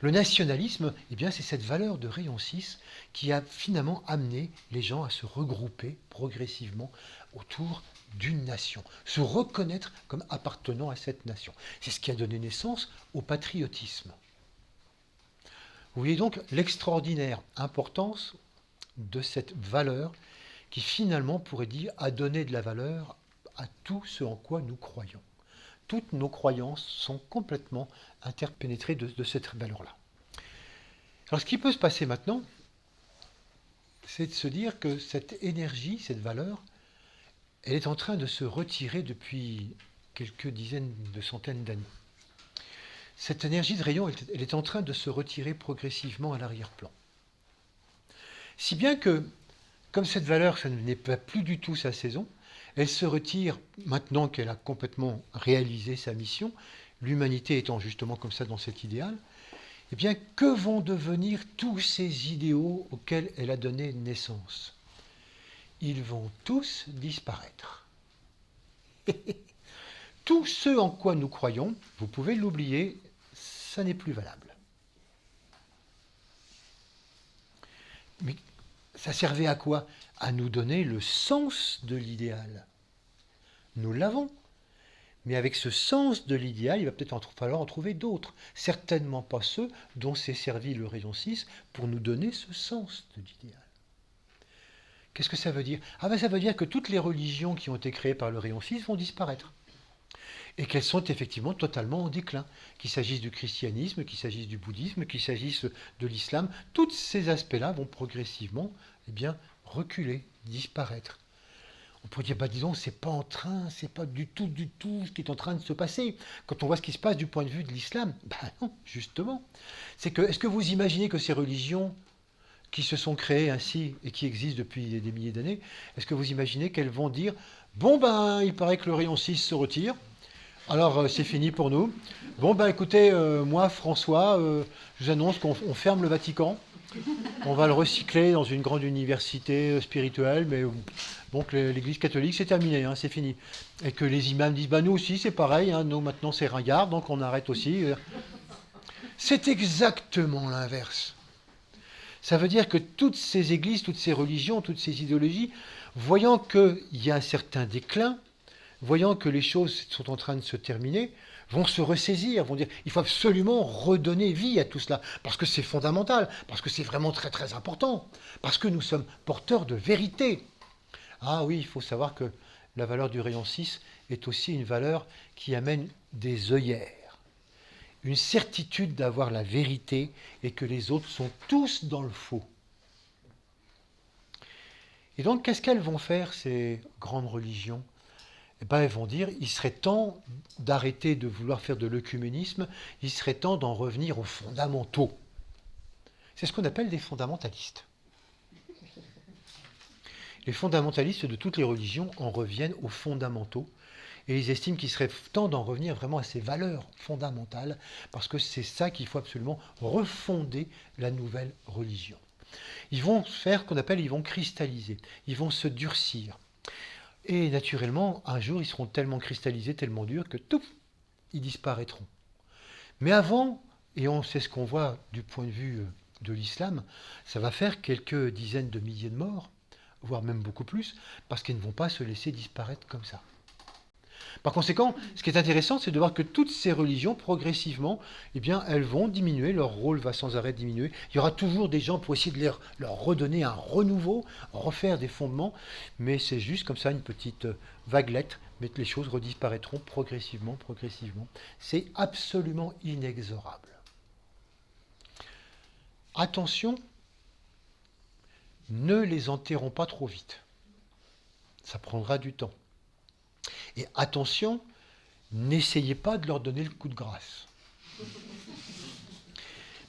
Le nationalisme, eh bien, c'est cette valeur de rayon 6 qui a finalement amené les gens à se regrouper progressivement autour d'une nation, se reconnaître comme appartenant à cette nation. C'est ce qui a donné naissance au patriotisme. Vous voyez donc l'extraordinaire importance de cette valeur qui finalement pourrait dire a donné de la valeur à tout ce en quoi nous croyons. Toutes nos croyances sont complètement interpénétrées de cette valeur-là. Alors ce qui peut se passer maintenant, c'est de se dire que cette énergie, cette valeur, elle est en train de se retirer depuis quelques dizaines de centaines d'années. Cette énergie de rayon, elle est en train de se retirer progressivement à l'arrière-plan. Si bien que, comme cette valeur, ça n'est pas plus du tout sa saison, elle se retire maintenant qu'elle a complètement réalisé sa mission, l'humanité étant justement comme ça dans cet idéal, eh bien, que vont devenir tous ces idéaux auxquels elle a donné naissance? Ils vont tous disparaître. Tout ce en quoi nous croyons, vous pouvez l'oublier, ça n'est plus valable. Mais ça servait à quoi? À nous donner le sens de l'idéal. Nous l'avons. Mais avec ce sens de l'idéal, il va peut-être falloir en trouver d'autres. Certainement pas ceux dont s'est servi le rayon 6 pour nous donner ce sens de l'idéal. Qu'est-ce que ça veut dire? Ah ben ça veut dire que toutes les religions qui ont été créées par le rayon 6 vont disparaître. Et qu'elles sont effectivement totalement en déclin. Qu'il s'agisse du christianisme, qu'il s'agisse du bouddhisme, qu'il s'agisse de l'islam, tous ces aspects-là vont progressivement reculer, disparaître. On pourrait dire, dis donc, c'est pas du tout ce qui est en train de se passer. Quand on voit ce qui se passe du point de vue de l'islam, non, justement. Est-ce que vous imaginez que ces religions qui se sont créées ainsi et qui existent depuis des milliers d'années, est-ce que vous imaginez qu'elles vont dire, il paraît que le rayon 6 se retire, alors c'est fini pour nous. Écoutez, moi, François, je vous annonce qu'on ferme le Vatican. On va le recycler dans une grande université spirituelle, mais donc l'Église catholique, c'est terminé, c'est fini. Et que les imams disent, nous aussi, c'est pareil, nous maintenant c'est ringard, donc on arrête aussi. C'est exactement l'inverse. Ça veut dire que toutes ces églises, toutes ces religions, toutes ces idéologies, voyant qu'il y a un certain déclin, voyant que les choses sont en train de se terminer, vont se ressaisir, vont dire il faut absolument redonner vie à tout cela, parce que c'est fondamental, parce que c'est vraiment très très important, parce que nous sommes porteurs de vérité. Ah oui, il faut savoir que la valeur du rayon 6 est aussi une valeur qui amène des œillères. une certitude d'avoir la vérité et que les autres sont tous dans le faux. Et donc, qu'est-ce qu'elles vont faire, ces grandes religions? Eh bien, elles vont dire, il serait temps d'arrêter de vouloir faire de l'œcuménisme, il serait temps d'en revenir aux fondamentaux. C'est ce qu'on appelle des fondamentalistes. Les fondamentalistes de toutes les religions en reviennent aux fondamentaux, et ils estiment qu'il serait temps d'en revenir vraiment à ces valeurs fondamentales, parce que c'est ça qu'il faut absolument refonder la nouvelle religion. Ils vont faire ce qu'on appelle, ils vont cristalliser, ils vont se durcir. Et naturellement, un jour, ils seront tellement cristallisés, tellement durs, que tout, ils disparaîtront. Mais avant, et c'est ce qu'on voit du point de vue de l'islam, ça va faire quelques dizaines de milliers de morts, voire même beaucoup plus, parce qu'ils ne vont pas se laisser disparaître comme ça. Par conséquent, ce qui est intéressant, c'est de voir que toutes ces religions, progressivement, eh bien, elles vont diminuer, leur rôle va sans arrêt diminuer. Il y aura toujours des gens pour essayer de leur redonner un renouveau, refaire des fondements, mais c'est juste comme ça une petite vaguelette, mais les choses redisparaîtront progressivement, progressivement. C'est absolument inexorable. Attention, ne les enterrons pas trop vite. Ça prendra du temps. Et attention, n'essayez pas de leur donner le coup de grâce.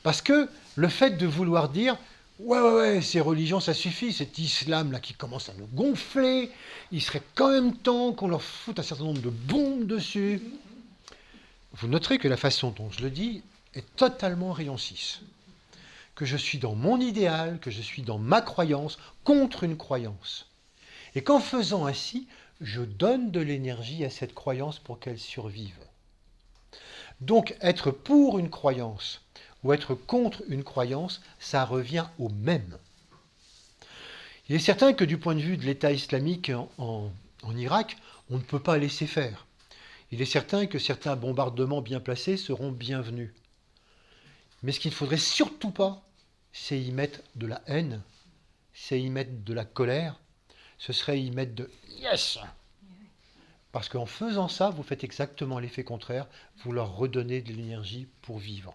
Parce que le fait de vouloir dire « Ouais, ces religions, ça suffit, cet islam-là qui commence à nous gonfler, il serait quand même temps qu'on leur foute un certain nombre de bombes dessus. » Vous noterez que la façon dont je le dis est totalement rayon 6. Que je suis dans mon idéal, que je suis dans ma croyance, contre une croyance. Et qu'en faisant ainsi, je donne de l'énergie à cette croyance pour qu'elle survive. Donc, être pour une croyance ou être contre une croyance, ça revient au même. Il est certain que du point de vue de l'État islamique en Irak, on ne peut pas laisser faire. Il est certain que certains bombardements bien placés seront bienvenus. Mais ce qu'il ne faudrait surtout pas, c'est y mettre de la haine, c'est y mettre de la colère, ce serait y mettre de « yes ». Parce qu'en faisant ça, vous faites exactement l'effet contraire, vous leur redonnez de l'énergie pour vivre.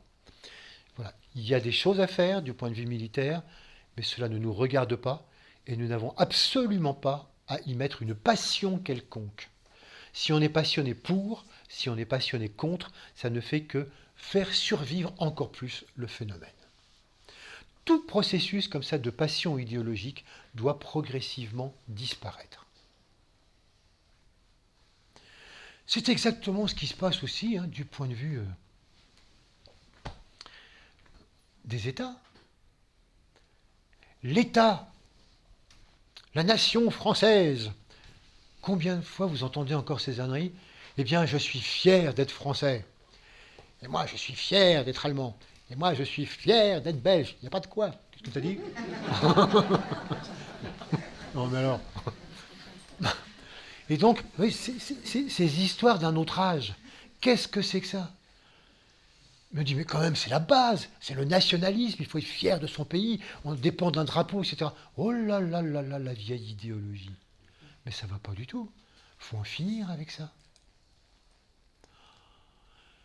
Voilà. Il y a des choses à faire du point de vue militaire, mais cela ne nous regarde pas, et nous n'avons absolument pas à y mettre une passion quelconque. Si on est passionné pour, si on est passionné contre, ça ne fait que faire survivre encore plus le phénomène. Tout processus comme ça de passion idéologique doit progressivement disparaître. C'est exactement ce qui se passe aussi du point de vue des États. L'État, la nation française, combien de fois vous entendez encore ces âneries? Eh bien, je suis fier d'être français. Et moi, je suis fier d'être allemand. Et moi, je suis fier d'être belge. Il n'y a pas de quoi. Qu'est-ce que tu as dit? Non, mais alors... Et donc, oui, ces histoires d'un autre âge, qu'est-ce que c'est que ça? Je me dis, mais quand même, c'est la base, c'est le nationalisme, il faut être fier de son pays, on dépend d'un drapeau, etc. Oh là là là là, la vieille idéologie. Mais ça ne va pas du tout. Il faut en finir avec ça.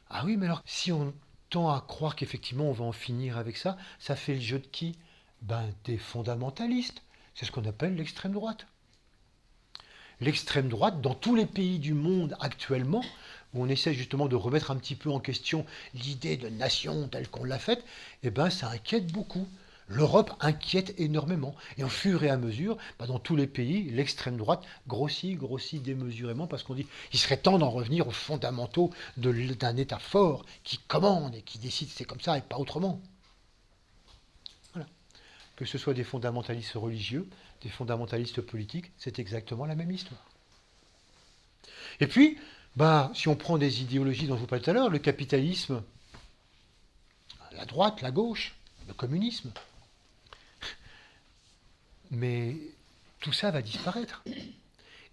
Ah oui, mais alors, si on tend à croire qu'effectivement on va en finir avec ça, ça fait le jeu de qui? Ben, des fondamentalistes. C'est ce qu'on appelle l'extrême droite. L'extrême droite, dans tous les pays du monde actuellement, où on essaie justement de remettre un petit peu en question l'idée de nation telle qu'on l'a faite, eh ben ça inquiète beaucoup. L'Europe inquiète énormément. Et au fur et à mesure, dans tous les pays, l'extrême droite grossit démesurément parce qu'on dit qu'il serait temps d'en revenir aux fondamentaux d'un État fort qui commande et qui décide c'est comme ça et pas autrement. Voilà. Que ce soit des fondamentalistes religieux, des fondamentalistes politiques, c'est exactement la même histoire. Et puis, si on prend des idéologies dont je vous parlais tout à l'heure, le capitalisme, la droite, la gauche, le communisme, mais tout ça va disparaître.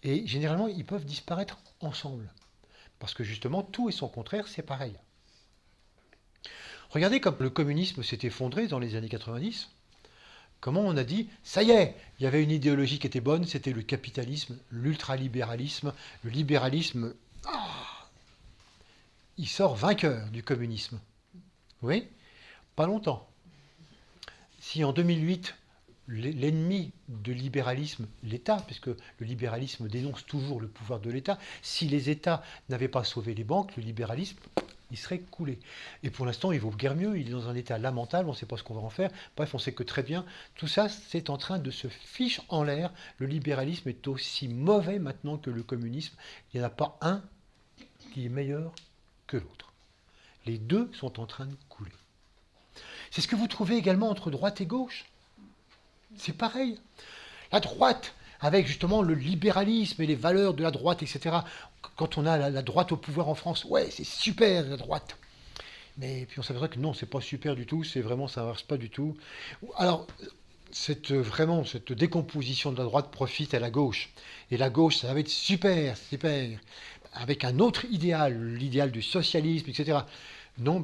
Et généralement, ils peuvent disparaître ensemble. Parce que justement, tout et son contraire, c'est pareil. Regardez comme le communisme s'est effondré dans les années 90. Comment on a dit, ça y est, il y avait une idéologie qui était bonne, c'était le capitalisme, l'ultralibéralisme, le libéralisme. il sort vainqueur du communisme. Oui, pas longtemps. Si en 2008, l'ennemi du libéralisme, l'État, puisque le libéralisme dénonce toujours le pouvoir de l'État, si les États n'avaient pas sauvé les banques, le libéralisme, il serait coulé. Et pour l'instant, il vaut guère mieux, il est dans un état lamentable, on ne sait pas ce qu'on va en faire. Bref, on sait que très bien, tout ça, c'est en train de se fiche en l'air. Le libéralisme est aussi mauvais maintenant que le communisme. Il n'y en a pas un qui est meilleur que l'autre. Les deux sont en train de couler. C'est ce que vous trouvez également entre droite et gauche. C'est pareil. La droite, avec justement le libéralisme et les valeurs de la droite, etc. Quand on a la droite au pouvoir en France, ouais, c'est super la droite. Mais puis on s'aperçoit que non, c'est pas super du tout, c'est vraiment, ça ne marche pas du tout. Alors, vraiment, cette décomposition de la droite profite à la gauche. Et la gauche, ça va être super, super, avec un autre idéal, l'idéal du socialisme, etc. Non,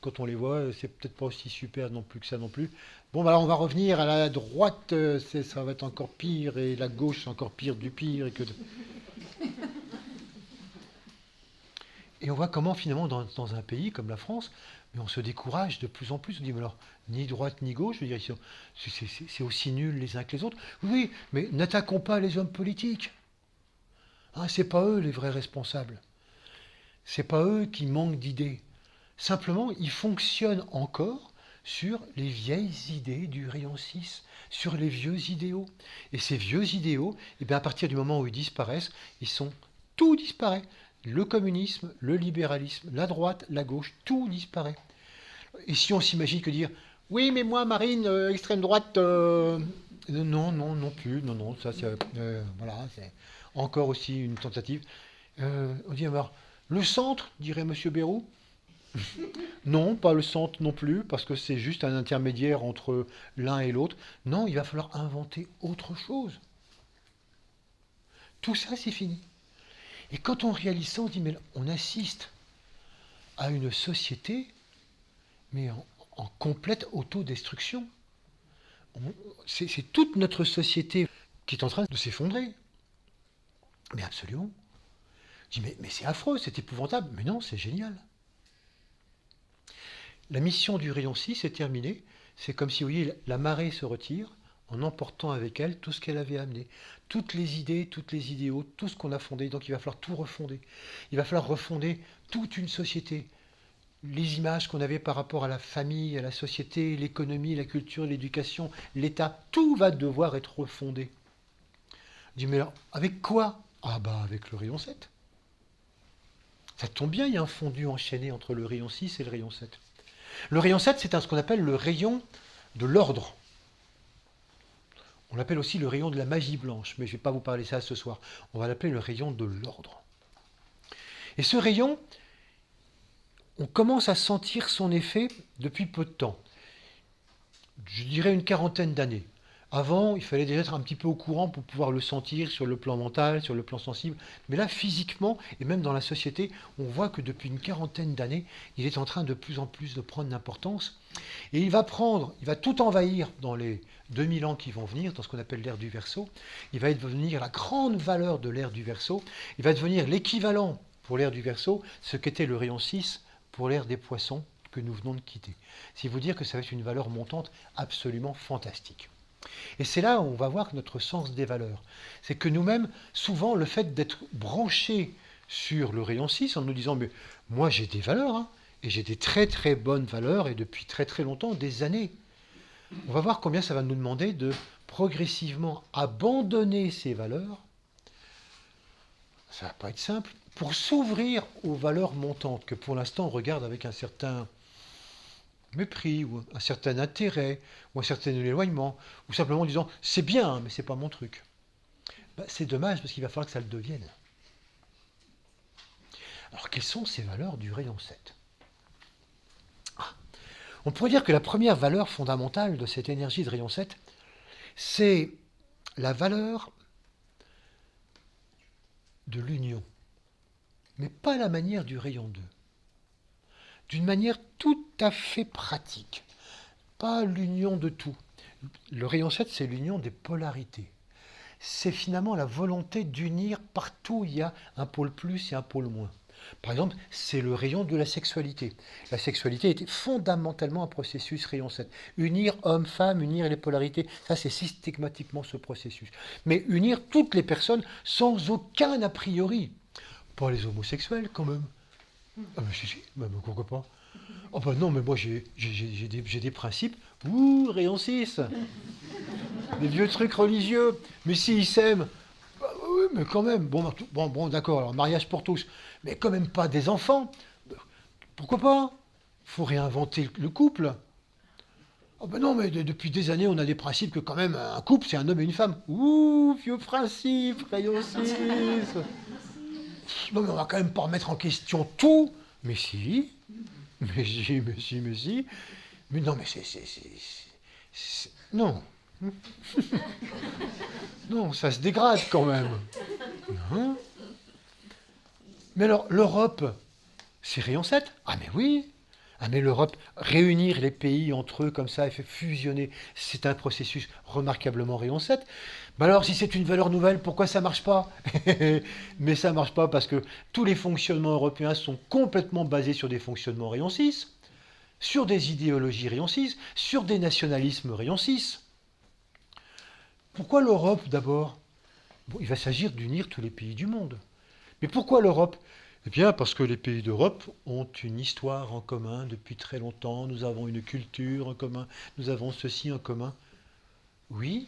quand on les voit, c'est peut-être pas aussi super non plus que ça non plus. Bon, alors on va revenir à la droite, ça va être encore pire, et la gauche, c'est encore pire du pire. Et on voit comment finalement, dans un pays comme la France, mais on se décourage de plus en plus. On dit, mais alors, ni droite ni gauche, je veux dire, c'est aussi nul les uns que les autres. Oui, mais n'attaquons pas les hommes politiques. Hein, c'est pas eux les vrais responsables. C'est pas eux qui manquent d'idées. Simplement, ils fonctionnent encore sur les vieilles idées du rayon 6, sur les vieux idéaux. Et ces vieux idéaux, eh bien, à partir du moment où ils disparaissent, tout disparaît. Le communisme, le libéralisme, la droite, la gauche, tout disparaît. Et si on s'imagine que dire, oui, mais moi, Marine, extrême droite, non, non, non plus, non, non, ça, voilà, c'est encore aussi une tentative. On dit alors, le centre, dirait Monsieur Bayrou. Non, pas le centre non plus, parce que c'est juste un intermédiaire entre l'un et l'autre. Non, il va falloir inventer autre chose. Tout ça, c'est fini. Et quand on réalise ça, on dit, mais on assiste à une société, mais en complète autodestruction. C'est toute notre société qui est en train de s'effondrer. Mais absolument. Je dis, mais c'est affreux, c'est épouvantable. Mais non, c'est génial. La mission du rayon 6 est terminée. C'est comme si, vous voyez, la marée se retire en emportant avec elle tout ce qu'elle avait amené. Toutes les idées, toutes les idéaux, tout ce qu'on a fondé. Donc il va falloir tout refonder. Il va falloir refonder toute une société. Les images qu'on avait par rapport à la famille, à la société, l'économie, la culture, l'éducation, l'État, tout va devoir être refondé. Je dis, mais alors, avec quoi? Ah avec le rayon 7. Ça tombe bien, il y a un fondu enchaîné entre le rayon 6 et le rayon 7. Le rayon 7, c'est ce qu'on appelle le rayon de l'ordre. On l'appelle aussi le rayon de la magie blanche, mais je ne vais pas vous parler de ça ce soir. On va l'appeler le rayon de l'ordre. Et ce rayon, on commence à sentir son effet depuis peu de temps. Je dirais une quarantaine d'années. Avant, il fallait déjà être un petit peu au courant pour pouvoir le sentir sur le plan mental, sur le plan sensible. Mais là, physiquement, et même dans la société, on voit que depuis une quarantaine d'années, il est en train de plus en plus de prendre d'importance. Et il va tout envahir dans les 2000 ans qui vont venir, dans ce qu'on appelle l'ère du Verseau. Il va devenir la grande valeur de l'ère du Verseau. Il va devenir l'équivalent pour l'ère du Verseau, ce qu'était le rayon 6 pour l'ère des Poissons que nous venons de quitter. C'est vous dire que ça va être une valeur montante absolument fantastique. Et c'est là où on va voir notre sens des valeurs. C'est que nous-mêmes, souvent, le fait d'être branchés sur le rayon 6, en nous disant, mais moi j'ai des valeurs, hein, et j'ai des très très bonnes valeurs, et depuis très très longtemps, des années. On va voir combien ça va nous demander de progressivement abandonner ces valeurs. Ça va pas être simple, pour s'ouvrir aux valeurs montantes, que pour l'instant on regarde avec un certain mépris, ou un certain intérêt, ou un certain éloignement, ou simplement en disant c'est bien, mais c'est pas mon truc. C'est dommage parce qu'il va falloir que ça le devienne. Alors quelles sont ces valeurs du rayon 7? On pourrait dire que la première valeur fondamentale de cette énergie de rayon 7, c'est la valeur de l'union, mais pas la manière du rayon 2. D'une manière tout à fait pratique. Pas l'union de tout. Le rayon 7, c'est l'union des polarités. C'est finalement la volonté d'unir partout où il y a un pôle plus et un pôle moins. Par exemple, c'est le rayon de la sexualité. La sexualité était fondamentalement un processus rayon 7. Unir homme-femme, unir les polarités, ça c'est systématiquement ce processus. Mais unir toutes les personnes sans aucun a priori. Pas les homosexuels quand même. Ah mais si, mais pourquoi pas? Oh bah non, mais moi j'ai des principes. Ouh, rayon 6. Des vieux trucs religieux. Mais s'ils s'aiment, bah oui, mais quand même. Bon, d'accord, alors mariage pour tous. Mais quand même pas des enfants. Pourquoi pas? Faut réinventer le couple. Oh ben non, mais depuis des années, on a des principes que quand même, un couple, c'est un homme et une femme. Ouh, vieux principe, rayon 6. Non, mais on va quand même pas remettre en question tout. Mais si, mais si. Mais non, mais non. Non, ça se dégrade quand même. Hein. Mais alors, l'Europe, c'est rayon 7? Ah mais oui. Ah mais l'Europe, réunir les pays entre eux comme ça et faire fusionner, c'est un processus remarquablement rayon 7. Ben alors si c'est une valeur nouvelle, pourquoi ça marche pas? Mais ça marche pas parce que tous les fonctionnements européens sont complètement basés sur des fonctionnements rayon 6, sur des idéologies rayon 6, sur des nationalismes rayon 6. Pourquoi l'Europe d'abord? Bon, il va s'agir d'unir tous les pays du monde. Mais pourquoi l'Europe? Eh bien, parce que les pays d'Europe ont une histoire en commun depuis très longtemps, nous avons une culture en commun, nous avons ceci en commun. Oui,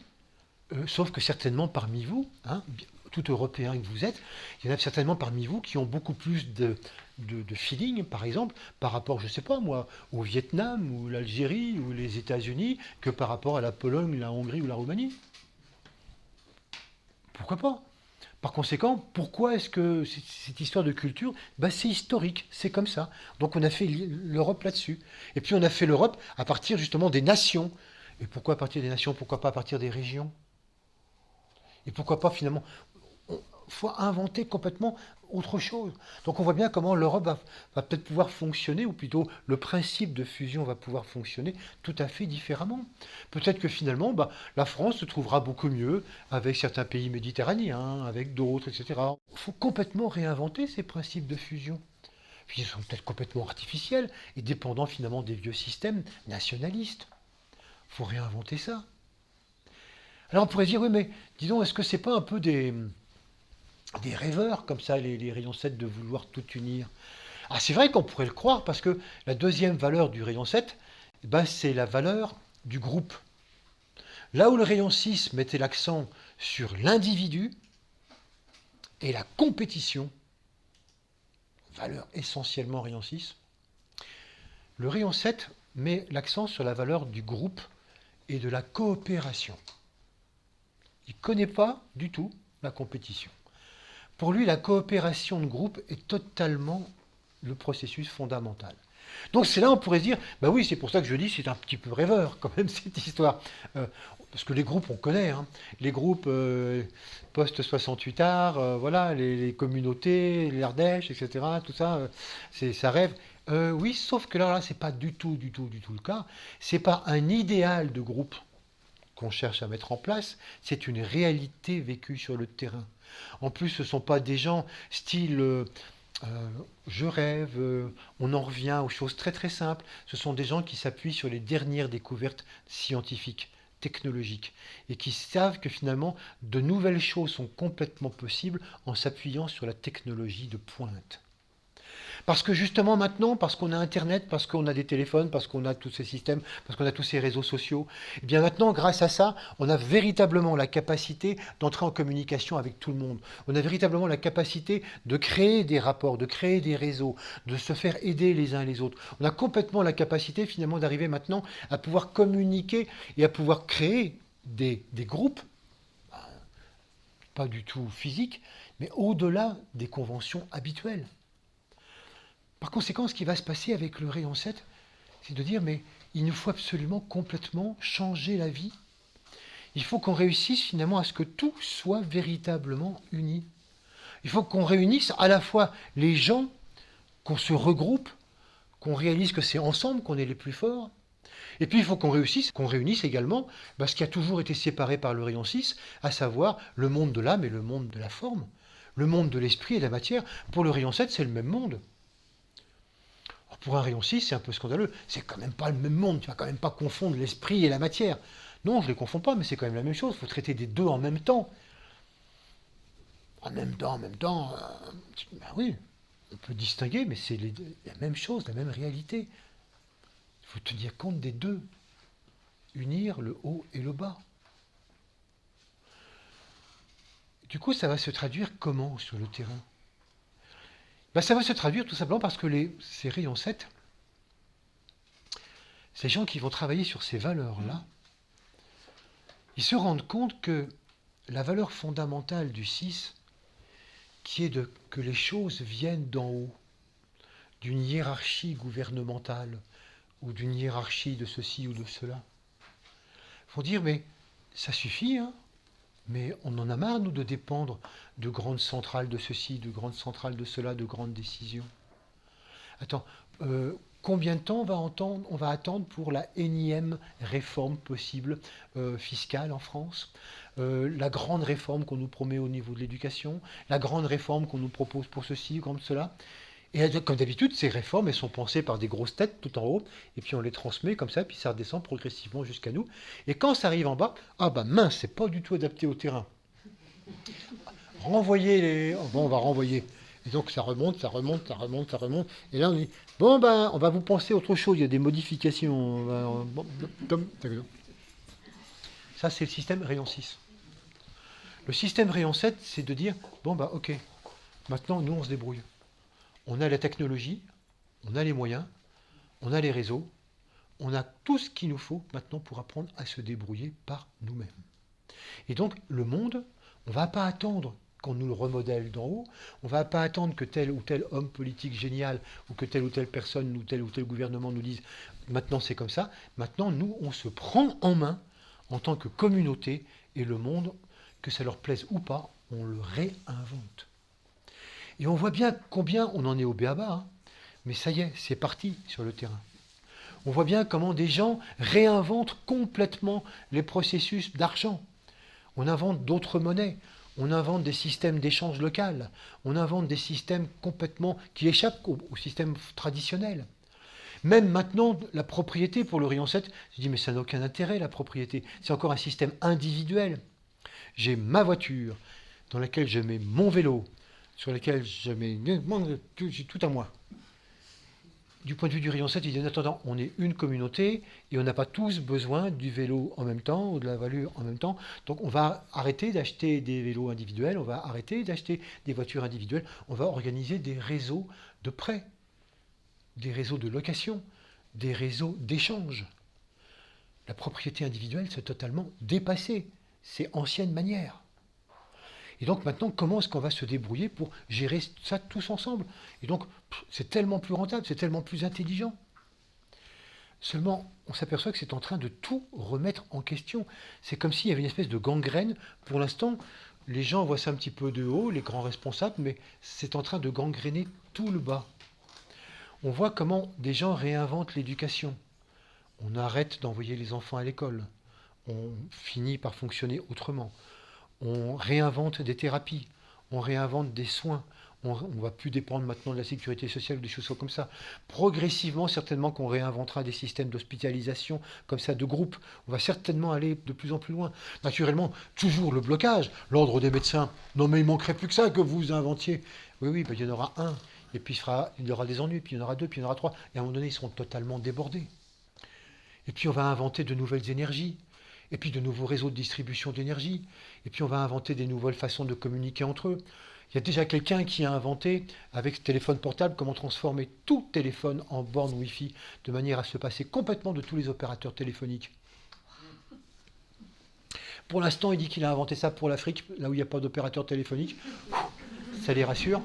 sauf que certainement parmi vous, hein, tout Européen que vous êtes, il y en a certainement parmi vous qui ont beaucoup plus de feeling, par exemple, par rapport, je ne sais pas moi, au Vietnam ou l'Algérie ou les États-Unis, que par rapport à la Pologne, la Hongrie ou la Roumanie. Pourquoi pas? Par conséquent, pourquoi est-ce que cette histoire de culture, bah, c'est historique, c'est comme ça. Donc on a fait l'Europe là-dessus. Et puis on a fait l'Europe à partir justement des nations. Et pourquoi à partir des nations? Pourquoi pas à partir des régions? Et pourquoi pas finalement? Il faut inventer complètement autre chose. Donc on voit bien comment l'Europe va peut-être pouvoir fonctionner, ou plutôt le principe de fusion va pouvoir fonctionner tout à fait différemment. Peut-être que finalement, bah, la France se trouvera beaucoup mieux avec certains pays méditerranéens, avec d'autres, etc. Il faut complètement réinventer ces principes de fusion. Puis ils sont peut-être complètement artificiels et dépendants finalement des vieux systèmes nationalistes. Il faut réinventer ça. Alors on pourrait dire, oui, mais dis donc, est-ce que c'est pas un peu des rêveurs comme ça, les rayons 7, de vouloir tout unir? Ah, c'est vrai qu'on pourrait le croire parce que la deuxième valeur du rayon 7, eh ben, c'est la valeur du groupe. Là où le rayon 6 mettait l'accent sur l'individu et la compétition, valeur essentiellement rayon 6, le rayon 7 met l'accent sur la valeur du groupe et de la coopération. Il ne connaît pas du tout la compétition. Pour lui, la coopération de groupe est totalement le processus fondamental. Donc c'est là on pourrait se dire, bah oui, c'est pour ça que je dis c'est un petit peu rêveur quand même cette histoire. Parce que les groupes, on connaît, hein. Les groupes post-68 art, voilà, les communautés, l'Ardèche, etc., tout ça, ça rêve. Oui, sauf que là, c'est pas du tout le cas. C'est pas un idéal de groupe qu'on cherche à mettre en place, c'est une réalité vécue sur le terrain. En plus, ce ne sont pas des gens style je rêve, on en revient aux choses très très simples. Ce sont des gens qui s'appuient sur les dernières découvertes scientifiques, technologiques, et qui savent que finalement de nouvelles choses sont complètement possibles en s'appuyant sur la technologie de pointe. Parce que justement maintenant, parce qu'on a Internet, parce qu'on a des téléphones, parce qu'on a tous ces systèmes, parce qu'on a tous ces réseaux sociaux, et bien maintenant, grâce à ça, on a véritablement la capacité d'entrer en communication avec tout le monde. On a véritablement la capacité de créer des rapports, de créer des réseaux, de se faire aider les uns les autres. On a complètement la capacité finalement d'arriver maintenant à pouvoir communiquer et à pouvoir créer des groupes, pas du tout physiques, mais au-delà des conventions habituelles. Par conséquent, ce qui va se passer avec le rayon 7, c'est de dire, mais il nous faut absolument complètement changer la vie. Il faut qu'on réussisse finalement à ce que tout soit véritablement uni. Il faut qu'on réunisse à la fois les gens, qu'on se regroupe, qu'on réalise que c'est ensemble qu'on est les plus forts. Et puis il faut qu'on réunisse également ce qui a toujours été séparé par le rayon 6, à savoir le monde de l'âme et le monde de la forme. Le monde de l'esprit et de la matière, pour le rayon 7, c'est le même monde. Alors pour un rayon 6, c'est un peu scandaleux. C'est quand même pas le même monde. Tu vas quand même pas confondre l'esprit et la matière. Non, je ne les confonds pas, mais c'est quand même la même chose. Il faut traiter des deux en même temps. En même temps, ben oui, on peut distinguer, mais c'est la même chose, la même réalité. Il faut tenir compte des deux. Unir le haut et le bas. Du coup, ça va se traduire comment sur le terrain? Ben, ça va se traduire tout simplement parce que ces rayons 7, ces gens qui vont travailler sur ces valeurs-là, ils se rendent compte que la valeur fondamentale du 6, qui est que les choses viennent d'en haut, d'une hiérarchie gouvernementale ou d'une hiérarchie de ceci ou de cela, vont dire, mais ça suffit, hein, mais on en a marre, nous, de dépendre de grandes centrales de ceci, de grandes centrales de cela, de grandes décisions. Attends, combien de temps on va attendre pour la énième réforme possible fiscale en France, la grande réforme qu'on nous promet au niveau de l'éducation, la grande réforme qu'on nous propose pour ceci, comme cela. Et comme d'habitude, ces réformes, elles sont pensées par des grosses têtes tout en haut, et puis on les transmet comme ça, puis ça redescend progressivement jusqu'à nous. Et quand ça arrive en bas, ah bah mince, c'est pas du tout adapté au terrain. Renvoyer les... Bon, on va renvoyer. Et donc ça remonte, ça remonte, ça remonte, ça remonte. Et là on dit, bon ben, on va vous penser autre chose, il y a des modifications. Ça c'est le système rayon 6. Le système rayon 7, c'est de dire, bon bah ok, maintenant nous on se débrouille. On a la technologie, on a les moyens, on a les réseaux, on a tout ce qu'il nous faut maintenant pour apprendre à se débrouiller par nous-mêmes. Et donc le monde, on ne va pas attendre qu'on nous le remodèle d'en haut, on ne va pas attendre que tel ou tel homme politique génial ou que telle ou telle personne ou tel gouvernement nous dise maintenant c'est comme ça. Maintenant nous on se prend en main en tant que communauté et le monde, que ça leur plaise ou pas, on le réinvente. Et on voit bien combien on en est au b.a.-ba, hein. Mais ça y est, c'est parti sur le terrain. On voit bien comment des gens réinventent complètement les processus d'argent. On invente d'autres monnaies, on invente des systèmes d'échange local, on invente des systèmes complètement qui échappent au système traditionnel. Même maintenant, la propriété pour le rayon 7, je dis mais ça n'a aucun intérêt la propriété, c'est encore un système individuel. J'ai ma voiture dans laquelle je mets mon vélo, sur lesquels je mets tout à moi. Du point de vue du rayon 7, il dit en attendant, on est une communauté et on n'a pas tous besoin du vélo en même temps ou de la valeur en même temps. Donc on va arrêter d'acheter des vélos individuels, on va arrêter d'acheter des voitures individuelles, on va organiser des réseaux de prêt, des réseaux de location, des réseaux d'échange. La propriété individuelle, c'est totalement dépassé. C'est ancienne manière. Et donc maintenant, comment est-ce qu'on va se débrouiller pour gérer ça tous ensemble? Et donc, c'est tellement plus rentable, c'est tellement plus intelligent. Seulement, on s'aperçoit que c'est en train de tout remettre en question. C'est comme s'il y avait une espèce de gangrène. Pour l'instant, les gens voient ça un petit peu de haut, les grands responsables, mais c'est en train de gangréner tout le bas. On voit comment des gens réinventent l'éducation. On arrête d'envoyer les enfants à l'école. On finit par fonctionner autrement. On réinvente des thérapies, on réinvente des soins, on ne va plus dépendre maintenant de la sécurité sociale ou des choses comme ça. Progressivement, certainement qu'on réinventera des systèmes d'hospitalisation comme ça, de groupe. On va certainement aller de plus en plus loin. Naturellement, toujours le blocage, l'ordre des médecins. Non mais il manquerait plus que ça que vous inventiez. Oui, ben, il y en aura un, et puis il y aura des ennuis, puis il y en aura deux, puis il y en aura trois. Et à un moment donné, ils seront totalement débordés. Et puis on va inventer de nouvelles énergies. Et puis de nouveaux réseaux de distribution d'énergie. Et puis on va inventer des nouvelles façons de communiquer entre eux. Il y a déjà quelqu'un qui a inventé, avec ce téléphone portable, comment transformer tout téléphone en borne Wi-Fi, de manière à se passer complètement de tous les opérateurs téléphoniques. Pour l'instant, il dit qu'il a inventé ça pour l'Afrique, là où il n'y a pas d'opérateur téléphonique. Ça les rassure.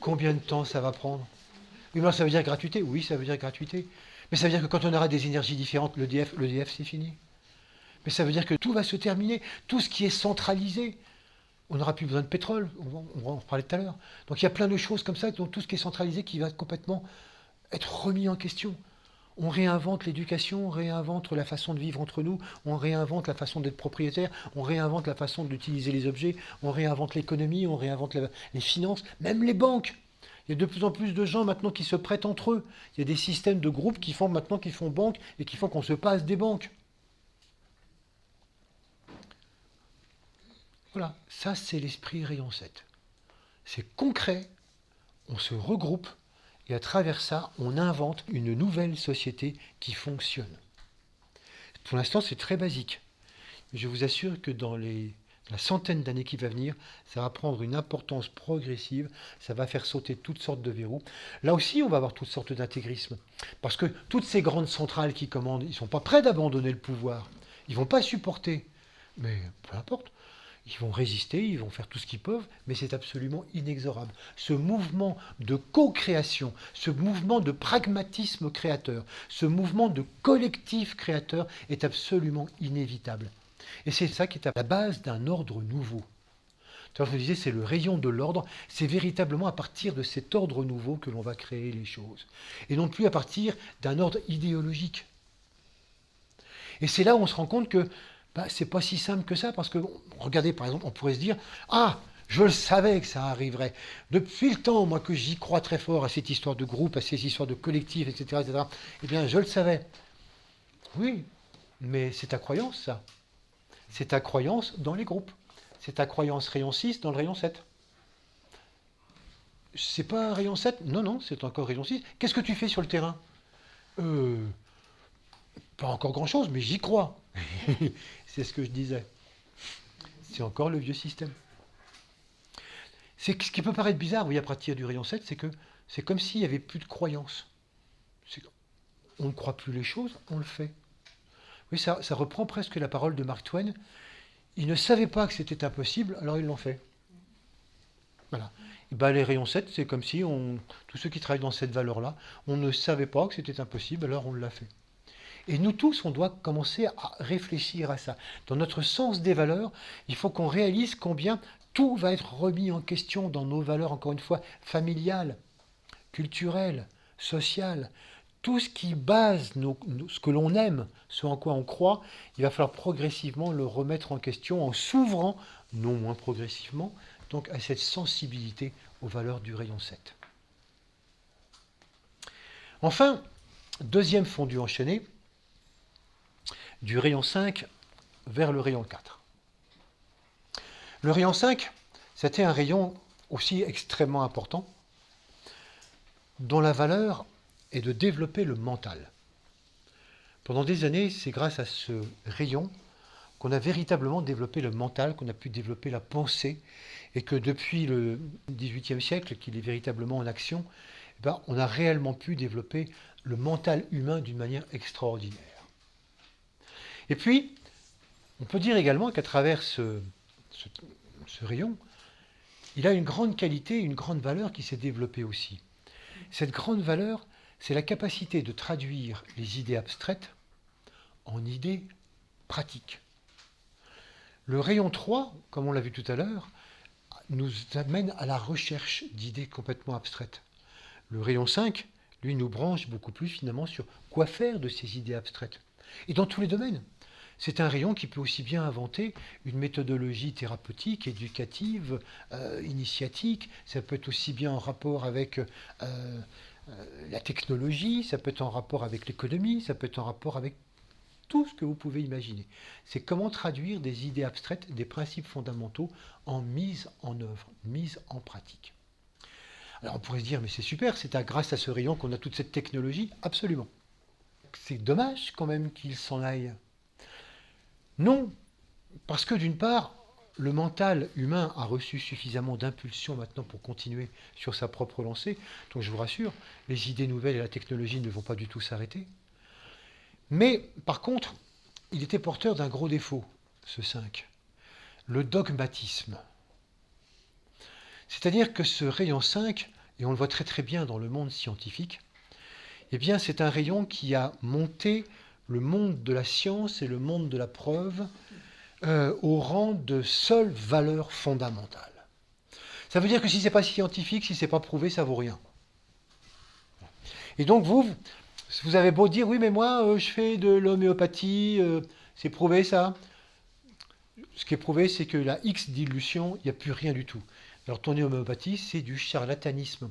Combien de temps ça va prendre? Oui, mais ça veut dire gratuité? Oui, ça veut dire gratuité. Mais ça veut dire que quand on aura des énergies différentes, l'EDF, c'est fini. Mais ça veut dire que tout va se terminer. Tout ce qui est centralisé, on n'aura plus besoin de pétrole, on va en parler tout à l'heure. Donc il y a plein de choses comme ça, donc tout ce qui est centralisé qui va complètement être remis en question. On réinvente l'éducation, on réinvente la façon de vivre entre nous, on réinvente la façon d'être propriétaire, on réinvente la façon d'utiliser les objets, on réinvente l'économie, on réinvente les finances, même les banques. Il y a de plus en plus de gens maintenant qui se prêtent entre eux. Il y a des systèmes de groupes qui font maintenant qui font banque et qui font qu'on se passe des banques. Voilà, ça c'est l'esprit rayon 7. C'est concret, on se regroupe et à travers ça, on invente une nouvelle société qui fonctionne. Pour l'instant, c'est très basique. Mais je vous assure que dans la centaine d'années qui va venir, ça va prendre une importance progressive, ça va faire sauter toutes sortes de verrous. Là aussi, on va avoir toutes sortes d'intégrismes. Parce que toutes ces grandes centrales qui commandent, ils ne sont pas prêts d'abandonner le pouvoir. Ils ne vont pas supporter. Mais peu importe. Ils vont résister, ils vont faire tout ce qu'ils peuvent, mais c'est absolument inexorable. Ce mouvement de co-création, ce mouvement de pragmatisme créateur, ce mouvement de collectif créateur est absolument inévitable. Et c'est ça qui est à la base d'un ordre nouveau. Je vous disais, c'est le rayon de l'ordre, c'est véritablement à partir de cet ordre nouveau que l'on va créer les choses. Et non plus à partir d'un ordre idéologique. Et c'est là où on se rend compte que c'est pas si simple que ça, parce que, regardez, par exemple, on pourrait se dire, ah, je le savais que ça arriverait. Depuis le temps, moi, que j'y crois très fort à cette histoire de groupe, à ces histoires de collectif, etc., eh bien, je le savais. Oui, mais c'est ta croyance, ça. C'est ta croyance dans les groupes. C'est ta croyance rayon 6 dans le rayon 7. C'est pas un rayon 7? Non, non, c'est encore rayon 6. Qu'est-ce que tu fais sur le terrain? Pas encore grand-chose, mais j'y crois. C'est ce que je disais. C'est encore le vieux système. Ce qui peut paraître bizarre, oui, à partir du rayon 7, c'est que c'est comme s'il n'y avait plus de croyance. On ne croit plus les choses, on le fait. Oui, ça reprend presque la parole de Mark Twain. Ils ne savaient pas que c'était impossible, alors ils l'ont fait. Voilà. Et ben, les rayons 7, c'est comme si tous ceux qui travaillent dans cette valeur-là, on ne savait pas que c'était impossible, alors on l'a fait. Et nous tous, on doit commencer à réfléchir à ça. Dans notre sens des valeurs, il faut qu'on réalise combien tout va être remis en question dans nos valeurs, encore une fois, familiales, culturelles, sociales. Tout ce qui base ce que l'on aime, ce en quoi on croit, il va falloir progressivement le remettre en question en s'ouvrant, non moins progressivement, donc à cette sensibilité aux valeurs du rayon 7. Enfin, deuxième fondu enchaîné, du rayon 5 vers le rayon 4. Le rayon 5, c'était un rayon aussi extrêmement important, dont la valeur est de développer le mental. Pendant des années, c'est grâce à ce rayon qu'on a véritablement développé le mental, qu'on a pu développer la pensée, et que depuis le XVIIIe siècle, qu'il est véritablement en action, on a réellement pu développer le mental humain d'une manière extraordinaire. Et puis, on peut dire également qu'à travers ce rayon, il a une grande qualité, une grande valeur qui s'est développée aussi. Cette grande valeur, c'est la capacité de traduire les idées abstraites en idées pratiques. Le rayon 3, comme on l'a vu tout à l'heure, nous amène à la recherche d'idées complètement abstraites. Le rayon 5, lui, nous branche beaucoup plus finalement sur quoi faire de ces idées abstraites. Et dans tous les domaines. C'est un rayon qui peut aussi bien inventer une méthodologie thérapeutique, éducative, initiatique. Ça peut être aussi bien en rapport avec la technologie, ça peut être en rapport avec l'économie, ça peut être en rapport avec tout ce que vous pouvez imaginer. C'est comment traduire des idées abstraites, des principes fondamentaux en mise en œuvre, mise en pratique. Alors on pourrait se dire, mais c'est super, c'est grâce à ce rayon qu'on a toute cette technologie. Absolument. C'est dommage quand même qu'il s'en aille. Non, parce que d'une part, le mental humain a reçu suffisamment d'impulsion maintenant pour continuer sur sa propre lancée. Donc je vous rassure, les idées nouvelles et la technologie ne vont pas du tout s'arrêter. Mais par contre, il était porteur d'un gros défaut, ce 5, le dogmatisme. C'est-à-dire que ce rayon 5, et on le voit très très bien dans le monde scientifique, eh bien c'est un rayon qui a monté le monde de la science et le monde de la preuve au rang de seule valeur fondamentale. Ça veut dire que si ce n'est pas scientifique, si ce n'est pas prouvé, ça ne vaut rien. Et donc vous, Vous avez beau dire, oui, mais moi, je fais de l'homéopathie, c'est prouvé ça. Ce qui est prouvé, c'est que la X dilution, il n'y a plus rien du tout. Alors ton homéopathie, c'est du charlatanisme.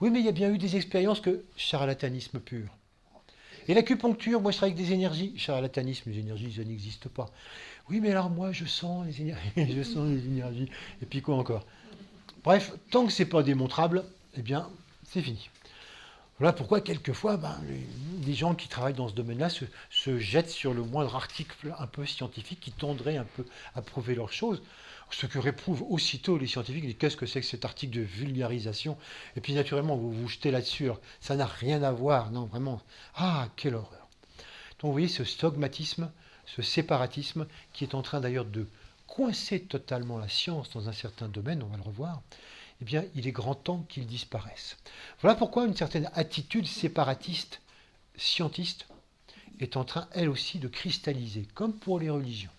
Oui, mais il y a bien eu des expériences que charlatanisme pur. Et l'acupuncture, moi je travaille avec des énergies. Charlatanisme, les énergies, ça n'existe pas. Oui, mais alors moi je sens les énergies, je sens les énergies. Et puis quoi encore? Bref, tant que c'est pas démontrable, eh bien, c'est fini. Voilà pourquoi, quelquefois, les gens qui travaillent dans ce domaine-là se jettent sur le moindre article un peu scientifique qui tendrait un peu à prouver leurs choses. Ce que réprouvent aussitôt les scientifiques, ils disent qu'est-ce que c'est que cet article de vulgarisation? Et puis, naturellement, vous vous jetez là-dessus. Ça n'a rien à voir, non, vraiment. Ah, quelle horreur. Donc, vous voyez ce dogmatisme, ce séparatisme, qui est en train d'ailleurs de coincer totalement la science dans un certain domaine, on va le revoir. Eh bien, il est grand temps qu'il disparaisse. Voilà pourquoi une certaine attitude séparatiste, scientiste, est en train, elle aussi, de cristalliser, comme pour les religions.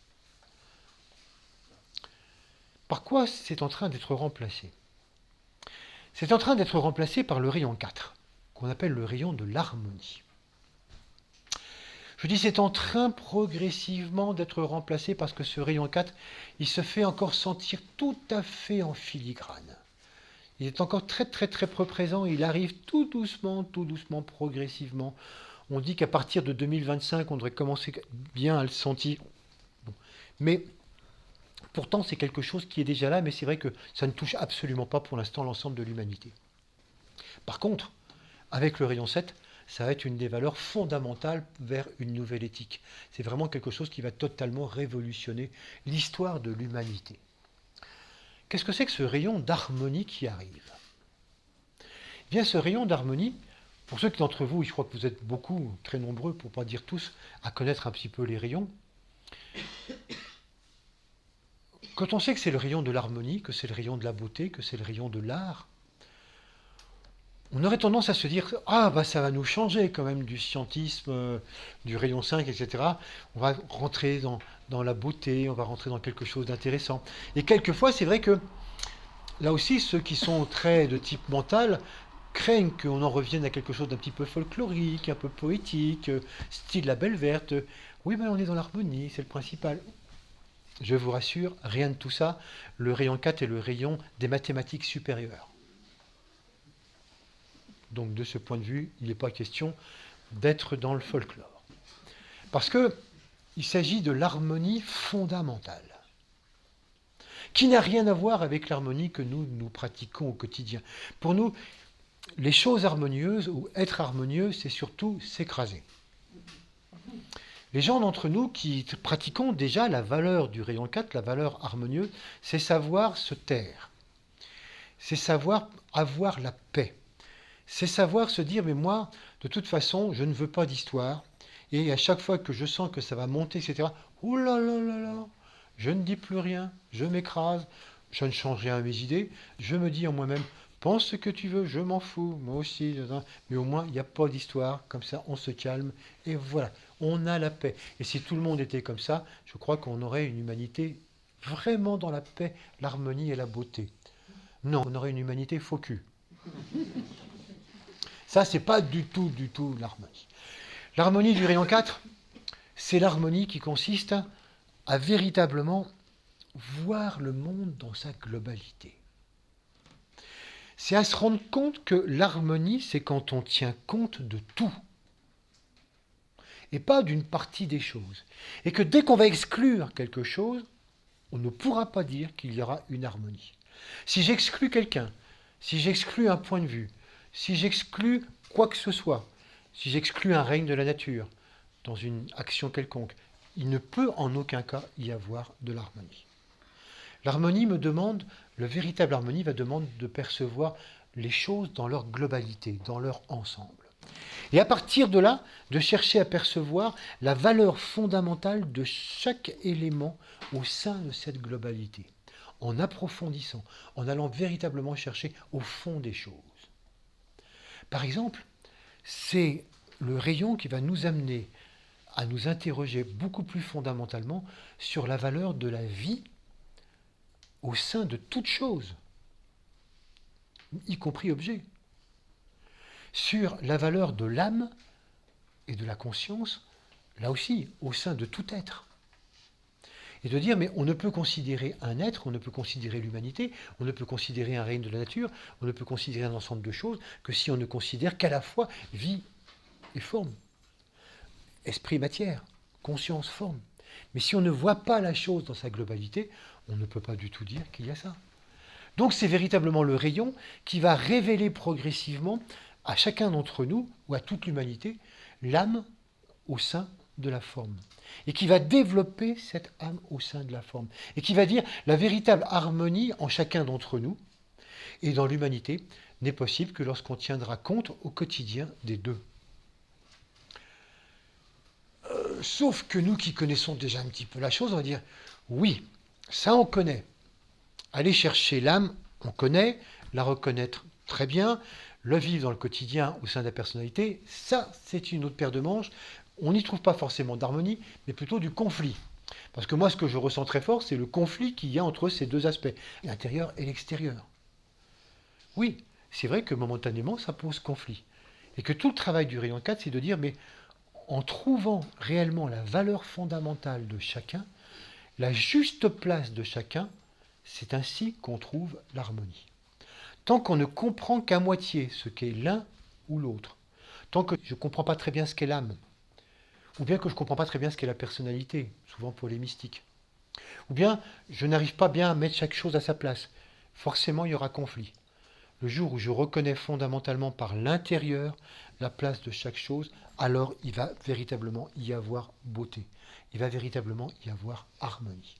Par quoi c'est en train d'être remplacé? C'est en train d'être remplacé par le rayon 4, qu'on appelle le rayon de l'harmonie. Je dis c'est en train progressivement d'être remplacé parce que ce rayon 4, il se fait encore sentir tout à fait en filigrane. Il est encore très très très peu présent, il arrive tout doucement, progressivement. On dit qu'à partir de 2025, on devrait commencer bien à le sentir. Bon. Mais pourtant, c'est quelque chose qui est déjà là, mais c'est vrai que ça ne touche absolument pas pour l'instant l'ensemble de l'humanité. Par contre, avec le rayon 7, ça va être une des valeurs fondamentales vers une nouvelle éthique. C'est vraiment quelque chose qui va totalement révolutionner l'histoire de l'humanité. Qu'est-ce que c'est que ce rayon d'harmonie qui arrive? Eh bien, ce rayon d'harmonie, pour ceux d'entre vous, je crois que vous êtes beaucoup, très nombreux, pour ne pas dire tous, à connaître un petit peu les rayons. Quand on sait que c'est le rayon de l'harmonie, que c'est le rayon de la beauté, que c'est le rayon de l'art, on aurait tendance à se dire « Ah, bah ça va nous changer quand même du scientisme, du rayon 5, etc. On va rentrer dans la beauté, on va rentrer dans quelque chose d'intéressant. » Et quelquefois, c'est vrai que, là aussi, ceux qui sont très de type mental craignent qu'on en revienne à quelque chose d'un petit peu folklorique, un peu poétique, style la Belle Verte. Oui, mais on est dans l'harmonie, c'est le principal. Je vous rassure, rien de tout ça. Le rayon 4 est le rayon des mathématiques supérieures. Donc de ce point de vue, il n'est pas question d'être dans le folklore. Parce qu'il s'agit de l'harmonie fondamentale, qui n'a rien à voir avec l'harmonie que nous pratiquons au quotidien. Pour nous, les choses harmonieuses, ou être harmonieux, c'est surtout s'écraser. Les gens d'entre nous qui pratiquons déjà la valeur du rayon 4, la valeur harmonieuse, c'est savoir se taire. C'est savoir avoir la paix. C'est savoir se dire, mais moi, de toute façon, je ne veux pas d'histoire. Et à chaque fois que je sens que ça va monter, etc., oh là là là là, je ne dis plus rien, je m'écrase, je ne change rien à mes idées, je me dis en moi-même, pense ce que tu veux, je m'en fous, moi aussi, mais au moins, il n'y a pas d'histoire, comme ça, on se calme, et voilà, on a la paix. Et si tout le monde était comme ça, je crois qu'on aurait une humanité vraiment dans la paix, l'harmonie et la beauté. Non, on aurait une humanité faux cul. Ça, c'est pas du tout l'harmonie. L'harmonie du rayon 4, c'est l'harmonie qui consiste à véritablement voir le monde dans sa globalité. C'est à se rendre compte que l'harmonie, c'est quand on tient compte de tout, et pas d'une partie des choses. Et que dès qu'on va exclure quelque chose, on ne pourra pas dire qu'il y aura une harmonie. Si j'exclus quelqu'un, si j'exclus un point de vue, si j'exclus quoi que ce soit, si j'exclus un règne de la nature dans une action quelconque, il ne peut en aucun cas y avoir de l'harmonie. L'harmonie me demande, le véritable harmonie va demander de percevoir les choses dans leur globalité, dans leur ensemble. Et à partir de là, de chercher à percevoir la valeur fondamentale de chaque élément au sein de cette globalité, en approfondissant, en allant véritablement chercher au fond des choses. Par exemple, c'est le rayon qui va nous amener à nous interroger beaucoup plus fondamentalement sur la valeur de la vie au sein de toute chose, y compris objet, sur la valeur de l'âme et de la conscience, là aussi, au sein de tout être. Et de dire, mais on ne peut considérer un être, on ne peut considérer l'humanité, on ne peut considérer un règne de la nature, on ne peut considérer un ensemble de choses que si on ne considère qu'à la fois vie et forme. Esprit, matière, conscience, forme. Mais si on ne voit pas la chose dans sa globalité, on ne peut pas du tout dire qu'il y a ça. Donc c'est véritablement le rayon qui va révéler progressivement à chacun d'entre nous, ou à toute l'humanité, l'âme au sein de la forme. Et qui va développer cette âme au sein de la forme. Et qui va dire la véritable harmonie en chacun d'entre nous et dans l'humanité n'est possible que lorsqu'on tiendra compte au quotidien des deux. Sauf que nous qui connaissons déjà un petit peu la chose, on va dire, oui, ça on connaît. Aller chercher l'âme, on connaît, la reconnaître très bien, le vivre dans le quotidien au sein de la personnalité, ça c'est une autre paire de manches. On n'y trouve pas forcément d'harmonie, mais plutôt du conflit. Parce que moi, ce que je ressens très fort, c'est le conflit qu'il y a entre ces deux aspects, l'intérieur et l'extérieur. Oui, c'est vrai que momentanément, ça pose conflit. Et que tout le travail du rayon 4, c'est de dire, mais en trouvant réellement la valeur fondamentale de chacun, la juste place de chacun, c'est ainsi qu'on trouve l'harmonie. Tant qu'on ne comprend qu'à moitié ce qu'est l'un ou l'autre, tant que je ne comprends pas très bien ce qu'est l'âme, ou bien que je ne comprends pas très bien ce qu'est la personnalité, souvent pour les mystiques, ou bien je n'arrive pas bien à mettre chaque chose à sa place, forcément il y aura conflit. Le jour où je reconnais fondamentalement par l'intérieur la place de chaque chose, alors il va véritablement y avoir beauté. Il va véritablement y avoir harmonie.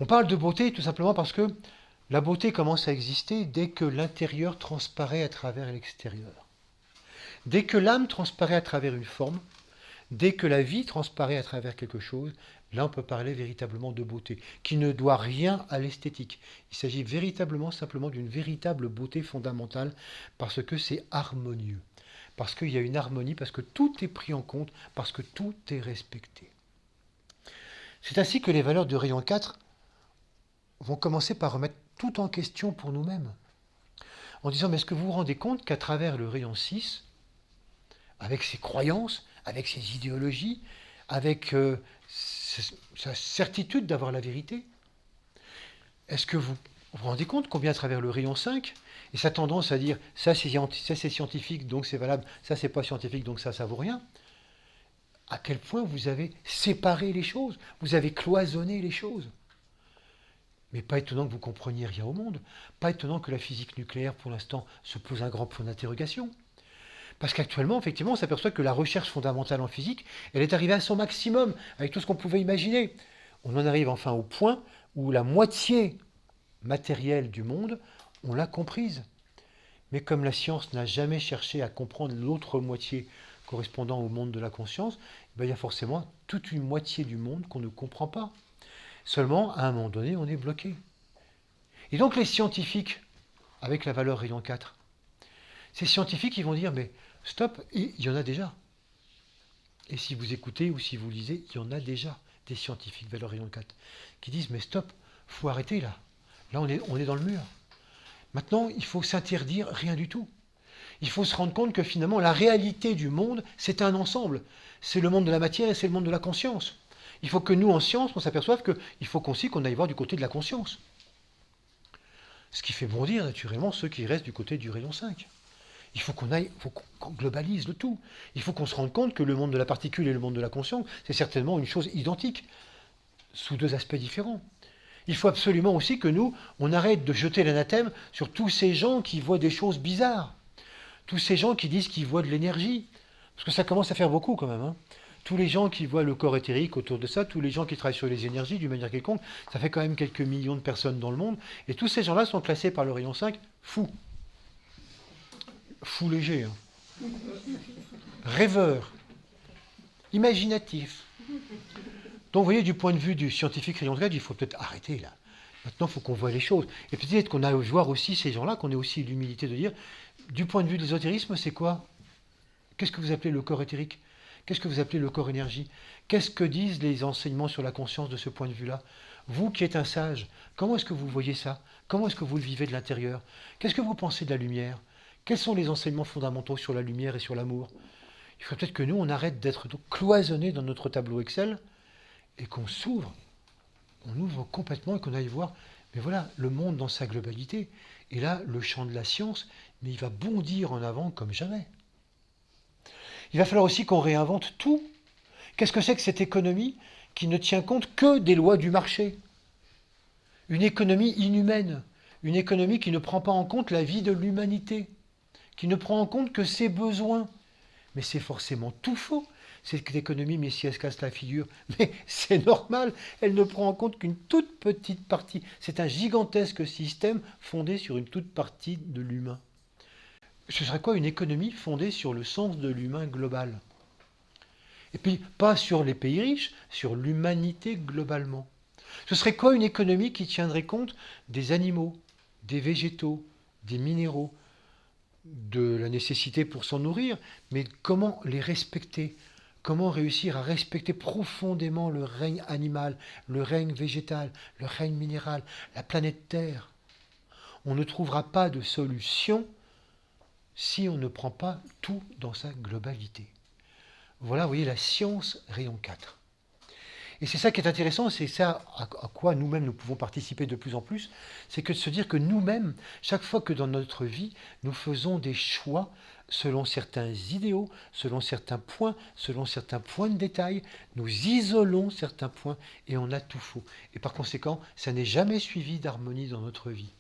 On parle de beauté tout simplement parce que la beauté commence à exister dès que l'intérieur transparaît à travers l'extérieur. Dès que l'âme transparaît à travers une forme, dès que la vie transparaît à travers quelque chose, là on peut parler véritablement de beauté, qui ne doit rien à l'esthétique. Il s'agit véritablement simplement d'une véritable beauté fondamentale, parce que c'est harmonieux, parce qu'il y a une harmonie, parce que tout est pris en compte, parce que tout est respecté. C'est ainsi que les valeurs du rayon 4 vont commencer par remettre tout en question pour nous-mêmes, en disant, mais est-ce que vous vous rendez compte qu'à travers le rayon 6, avec ses croyances, avec ses idéologies, avec sa certitude d'avoir la vérité, est-ce que vous vous rendez compte combien à travers le rayon 5, et sa tendance à dire ça c'est scientifique donc c'est valable, ça c'est pas scientifique donc ça vaut rien, à quel point vous avez séparé les choses, vous avez cloisonné les choses. Mais pas étonnant que vous compreniez rien au monde, pas étonnant que la physique nucléaire pour l'instant se pose un grand point d'interrogation. Parce qu'actuellement, effectivement, on s'aperçoit que la recherche fondamentale en physique, elle est arrivée à son maximum, avec tout ce qu'on pouvait imaginer. On en arrive enfin au point où la moitié matérielle du monde, on l'a comprise. Mais comme la science n'a jamais cherché à comprendre l'autre moitié correspondant au monde de la conscience, il y a forcément toute une moitié du monde qu'on ne comprend pas. Seulement, à un moment donné, on est bloqué. Et donc les scientifiques, avec la valeur rayon 4, ces scientifiques, ils vont dire, mais stop, et il y en a déjà. Et si vous écoutez ou si vous lisez, il y en a déjà des scientifiques valeur rayon 4 qui disent, mais stop, faut arrêter là. Là, on est dans le mur. Maintenant, il faut s'interdire rien du tout. Il faut se rendre compte que finalement, la réalité du monde, c'est un ensemble. C'est le monde de la matière et c'est le monde de la conscience. Il faut que nous, en science, on s'aperçoive qu'il faut qu'on aille voir du côté de la conscience. Ce qui fait bondir, naturellement, ceux qui restent du côté du rayon 5. Il faut qu'on globalise le tout. Il faut qu'on se rende compte que le monde de la particule et le monde de la conscience, c'est certainement une chose identique, sous deux aspects différents. Il faut absolument aussi que nous, on arrête de jeter l'anathème sur tous ces gens qui voient des choses bizarres. Tous ces gens qui disent qu'ils voient de l'énergie. Parce que ça commence à faire beaucoup quand même. Tous les gens qui voient le corps éthérique autour de ça, tous les gens qui travaillent sur les énergies d'une manière quelconque, ça fait quand même quelques millions de personnes dans le monde. Et tous ces gens-là sont classés par le rayon 5 fous. Fou léger, rêveur, imaginatif. Donc vous voyez, du point de vue du scientifique rayon 4, il faut peut-être arrêter là. Maintenant, il faut qu'on voit les choses. Et peut-être qu'on a à voir aussi ces gens-là, qu'on ait aussi l'humilité de dire, du point de vue de l'ésotérisme, c'est quoi? Qu'est-ce que vous appelez le corps éthérique? Qu'est-ce que vous appelez le corps énergie? Qu'est-ce que disent les enseignements sur la conscience de ce point de vue-là? Vous qui êtes un sage, comment est-ce que vous voyez ça? Comment est-ce que vous le vivez de l'intérieur? Qu'est-ce que vous pensez de la lumière? Quels sont les enseignements fondamentaux sur la lumière et sur l'amour? Il faudrait peut-être que nous, on arrête d'être donc cloisonnés dans notre tableau Excel et qu'on s'ouvre, on ouvre complètement et qu'on aille voir, mais voilà, le monde dans sa globalité. Et là, le champ de la science, mais il va bondir en avant comme jamais. Il va falloir aussi qu'on réinvente tout. Qu'est-ce que c'est que cette économie qui ne tient compte que des lois du marché? Une économie inhumaine, une économie qui ne prend pas en compte la vie de l'humanité, qui ne prend en compte que ses besoins. Mais c'est forcément tout faux. Cette économie, mais si elle se casse la figure, mais c'est normal, elle ne prend en compte qu'une toute petite partie. C'est un gigantesque système fondé sur une toute partie de l'humain. Ce serait quoi une économie fondée sur le sens de l'humain global? Et puis, pas sur les pays riches, sur l'humanité globalement. Ce serait quoi une économie qui tiendrait compte des animaux, des végétaux, des minéraux, de la nécessité pour s'en nourrir, mais comment les respecter? Comment réussir à respecter profondément le règne animal, le règne végétal, le règne minéral, la planète Terre? On ne trouvera pas de solution si on ne prend pas tout dans sa globalité. Voilà, vous voyez, la science rayon 4. Et c'est ça qui est intéressant, c'est ça à quoi nous-mêmes nous pouvons participer de plus en plus, c'est que de se dire que nous-mêmes, chaque fois que dans notre vie, nous faisons des choix selon certains idéaux, selon certains points de détail, nous isolons certains points et on a tout faux. Et par conséquent, ça n'est jamais suivi d'harmonie dans notre vie.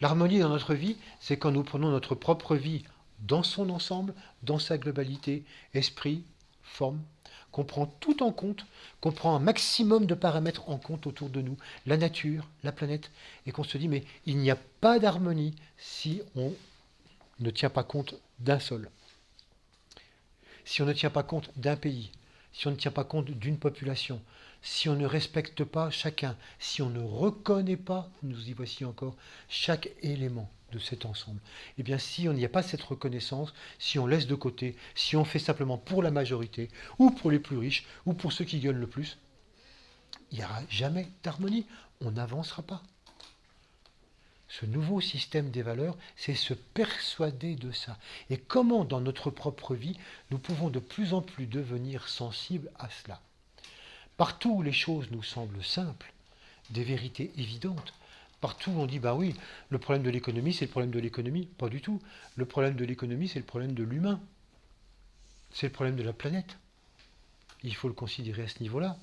L'harmonie dans notre vie, c'est quand nous prenons notre propre vie dans son ensemble, dans sa globalité, esprit, forme, qu'on prend tout en compte, qu'on prend un maximum de paramètres en compte autour de nous, la nature, la planète, et qu'on se dit, mais il n'y a pas d'harmonie si on ne tient pas compte d'un seul. Si on ne tient pas compte d'un pays, si on ne tient pas compte d'une population, si on ne respecte pas chacun, si on ne reconnaît pas, nous y voici encore, chaque élément de cet ensemble. Eh bien, si on n'y a pas cette reconnaissance, si on laisse de côté, si on fait simplement pour la majorité, ou pour les plus riches, ou pour ceux qui gagnent le plus, il n'y aura jamais d'harmonie. On n'avancera pas. Ce nouveau système des valeurs, c'est se persuader de ça. Et comment, dans notre propre vie, nous pouvons de plus en plus devenir sensibles à cela. Partout où les choses nous semblent simples, des vérités évidentes, partout on dit, bah oui, le problème de l'économie, c'est le problème de l'économie. Pas du tout. Le problème de l'économie, c'est le problème de l'humain. C'est le problème de la planète. Il faut le considérer à ce niveau-là.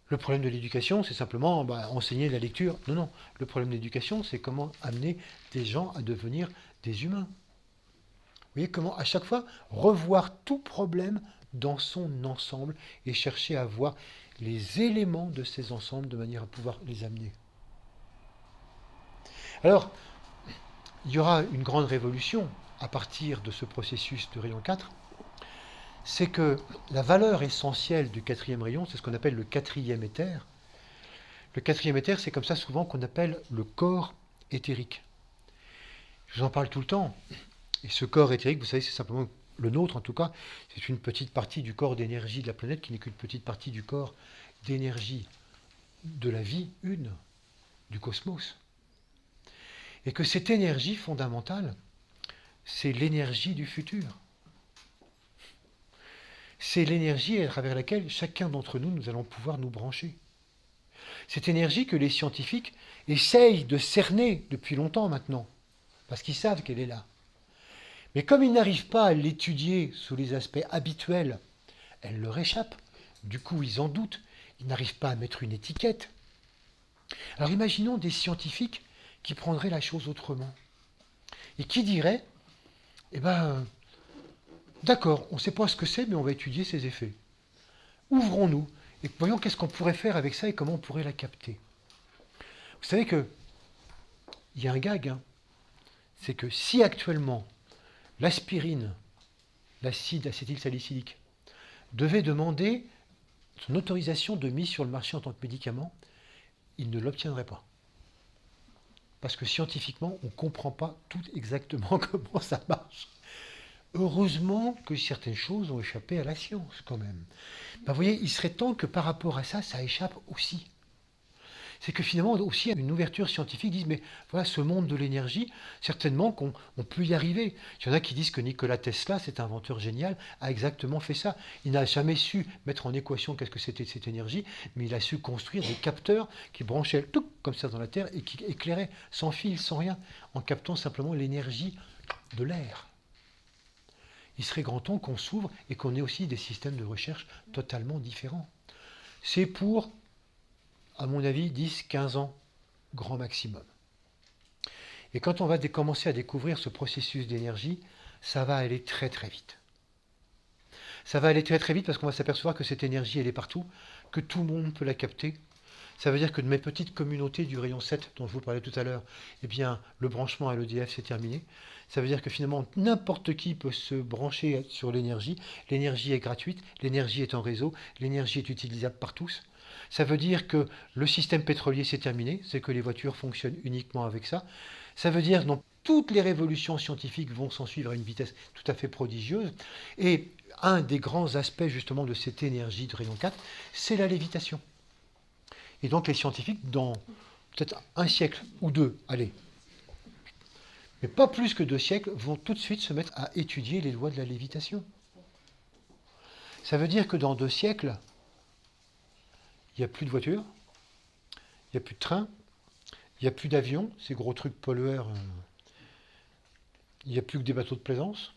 Le problème de l'éducation, c'est simplement enseigner la lecture. Non, non. Le problème de l'éducation, c'est comment amener des gens à devenir des humains. Vous voyez comment, à chaque fois, revoir tout problème dans son ensemble et chercher à voir les éléments de ces ensembles de manière à pouvoir les amener. Alors, il y aura une grande révolution à partir de ce processus de rayon 4, c'est que la valeur essentielle du quatrième rayon, c'est ce qu'on appelle le quatrième éther. Le quatrième éther, c'est comme ça souvent qu'on appelle le corps éthérique. Je vous en parle tout le temps. Et ce corps éthérique, vous savez, c'est simplement le nôtre en tout cas, c'est une petite partie du corps d'énergie de la planète qui n'est qu'une petite partie du corps d'énergie de la vie, du cosmos. Et que cette énergie fondamentale, c'est l'énergie du futur. C'est l'énergie à travers laquelle chacun d'entre nous, nous allons pouvoir nous brancher. Cette énergie que les scientifiques essayent de cerner depuis longtemps maintenant, parce qu'ils savent qu'elle est là. Mais comme ils n'arrivent pas à l'étudier sous les aspects habituels, elle leur échappe. Du coup, ils en doutent. Ils n'arrivent pas à mettre une étiquette. Alors imaginons des scientifiques qui prendraient la chose autrement. Et qui diraient, eh ben, d'accord, on ne sait pas ce que c'est, mais on va étudier ses effets. Ouvrons-nous et voyons qu'est-ce qu'on pourrait faire avec ça et comment on pourrait la capter. Vous savez que il y a un gag, hein, c'est que si actuellement l'aspirine, l'acide acétylsalicylique, devait demander son autorisation de mise sur le marché en tant que médicament, il ne l'obtiendrait pas. Parce que scientifiquement, on ne comprend pas tout exactement comment ça marche. Heureusement que certaines choses ont échappé à la science quand même. Ben, vous voyez, il serait temps que par rapport à ça, ça échappe aussi. c'est que finalement aussi une ouverture scientifique disent mais voilà ce monde de l'énergie, certainement qu'on peut y arriver. Il y en a qui disent que Nikola Tesla, cet inventeur génial, a exactement fait ça. Il n'a jamais su mettre en équation qu'est-ce que c'était cette énergie, mais il a su construire des capteurs qui branchaient tout comme ça dans la Terre et qui éclairaient sans fil, sans rien, en captant simplement l'énergie de l'air. Il serait grand temps qu'on s'ouvre et qu'on ait aussi des systèmes de recherche totalement différents. C'est pour, à mon avis, 10-15 ans, grand maximum. Et quand on va commencer à découvrir ce processus d'énergie, ça va aller très très vite. Ça va aller très très vite parce qu'on va s'apercevoir que cette énergie, elle est partout, que tout le monde peut la capter. Ça veut dire que de mes petites communautés du rayon 7 dont je vous parlais tout à l'heure, eh bien, le branchement à l'EDF, c'est terminé. Ça veut dire que finalement, n'importe qui peut se brancher sur l'énergie. L'énergie est gratuite, l'énergie est en réseau, l'énergie est utilisable par tous. Ça veut dire que le système pétrolier, c'est terminé, c'est que les voitures fonctionnent uniquement avec ça. Ça veut dire que toutes les révolutions scientifiques vont s'en suivre à une vitesse tout à fait prodigieuse. Et un des grands aspects justement de cette énergie de rayon 4, c'est la lévitation. Et donc les scientifiques, dans peut-être un siècle ou deux, allez, mais pas plus que 2 siècles, vont tout de suite se mettre à étudier les lois de la lévitation. Ça veut dire que dans 2 siècles, il n'y a plus de voitures, il n'y a plus de trains, il n'y a plus d'avions, ces gros trucs pollueurs, il n'y a plus que des bateaux de plaisance.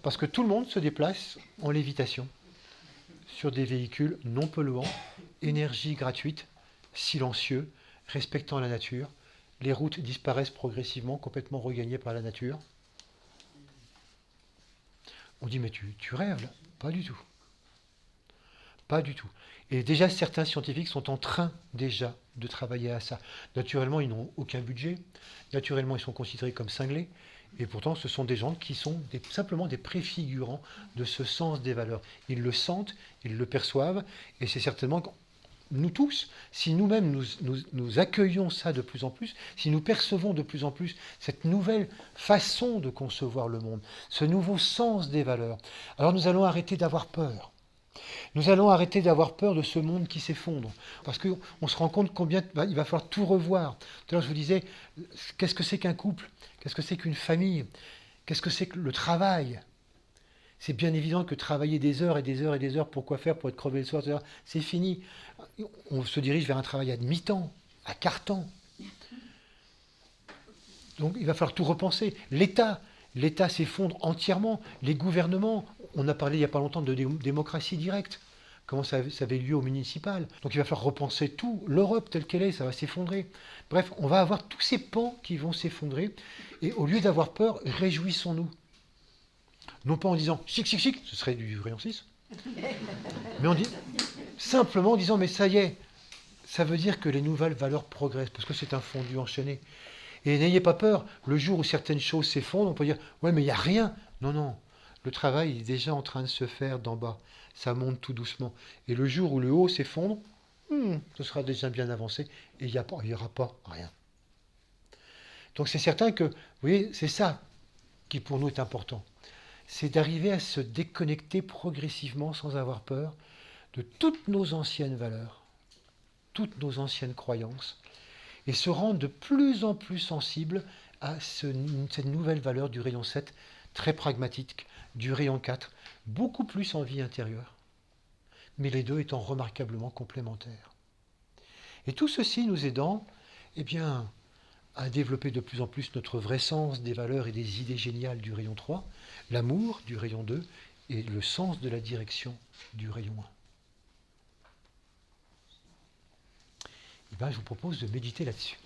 Parce que tout le monde se déplace en lévitation sur des véhicules non polluants, énergie gratuite, silencieux, respectant la nature. Les routes disparaissent progressivement, complètement regagnées par la nature. On dit, mais tu rêves là? Pas du tout. Pas du tout. Et déjà, certains scientifiques sont en train déjà de travailler à ça. Naturellement, ils n'ont aucun budget. Naturellement, ils sont considérés comme cinglés. Et pourtant, ce sont des gens qui sont simplement des préfigurants de ce sens des valeurs. Ils le sentent, ils le perçoivent, et c'est certainement nous tous, si nous-mêmes nous accueillons ça de plus en plus, si nous percevons de plus en plus cette nouvelle façon de concevoir le monde, ce nouveau sens des valeurs, alors nous allons arrêter d'avoir peur. Nous allons arrêter d'avoir peur de ce monde qui s'effondre. Parce qu'on se rend compte combien il va falloir tout revoir. Tout à l'heure, je vous disais, qu'est-ce que c'est qu'un couple? Qu'est-ce que c'est qu'une famille? Qu'est-ce que c'est que le travail? C'est bien évident que travailler des heures et des heures et des heures, pour quoi faire? Pour être crevé le soir, c'est fini. On se dirige vers un travail à demi-temps, à quart-temps. Donc il va falloir tout repenser. L'État s'effondre entièrement. Les gouvernements, on a parlé il n'y a pas longtemps de démocratie directe. Comment ça avait lieu au municipal. Donc il va falloir repenser tout. L'Europe telle qu'elle est, ça va s'effondrer. Bref, on va avoir tous ces pans qui vont s'effondrer. Et au lieu d'avoir peur, réjouissons-nous. Non pas en disant chic, chic, chic, ce serait du rayon 6. Mais on dit simplement en disant mais ça y est, ça veut dire que les nouvelles valeurs progressent, parce que c'est un fondu enchaîné. Et n'ayez pas peur, le jour où certaines choses s'effondrent, on peut dire ouais mais il n'y a rien. Non, non, le travail est déjà en train de se faire d'en bas. Ça monte tout doucement. Et le jour où le haut s'effondre, ce sera déjà bien avancé et il n'y aura pas rien. Donc c'est certain que, vous voyez, c'est ça qui pour nous est important. C'est d'arriver à se déconnecter progressivement sans avoir peur de toutes nos anciennes valeurs, toutes nos anciennes croyances, et se rendre de plus en plus sensible à cette nouvelle valeur du rayon 7, très pragmatique, du rayon 4, beaucoup plus en vie intérieure, mais les deux étant remarquablement complémentaires. Et tout ceci nous aidant, eh bien, à développer de plus en plus notre vrai sens des valeurs et des idées géniales du rayon 3, l'amour du rayon 2 et le sens de la direction du rayon 1. Eh bien, je vous propose de méditer là-dessus.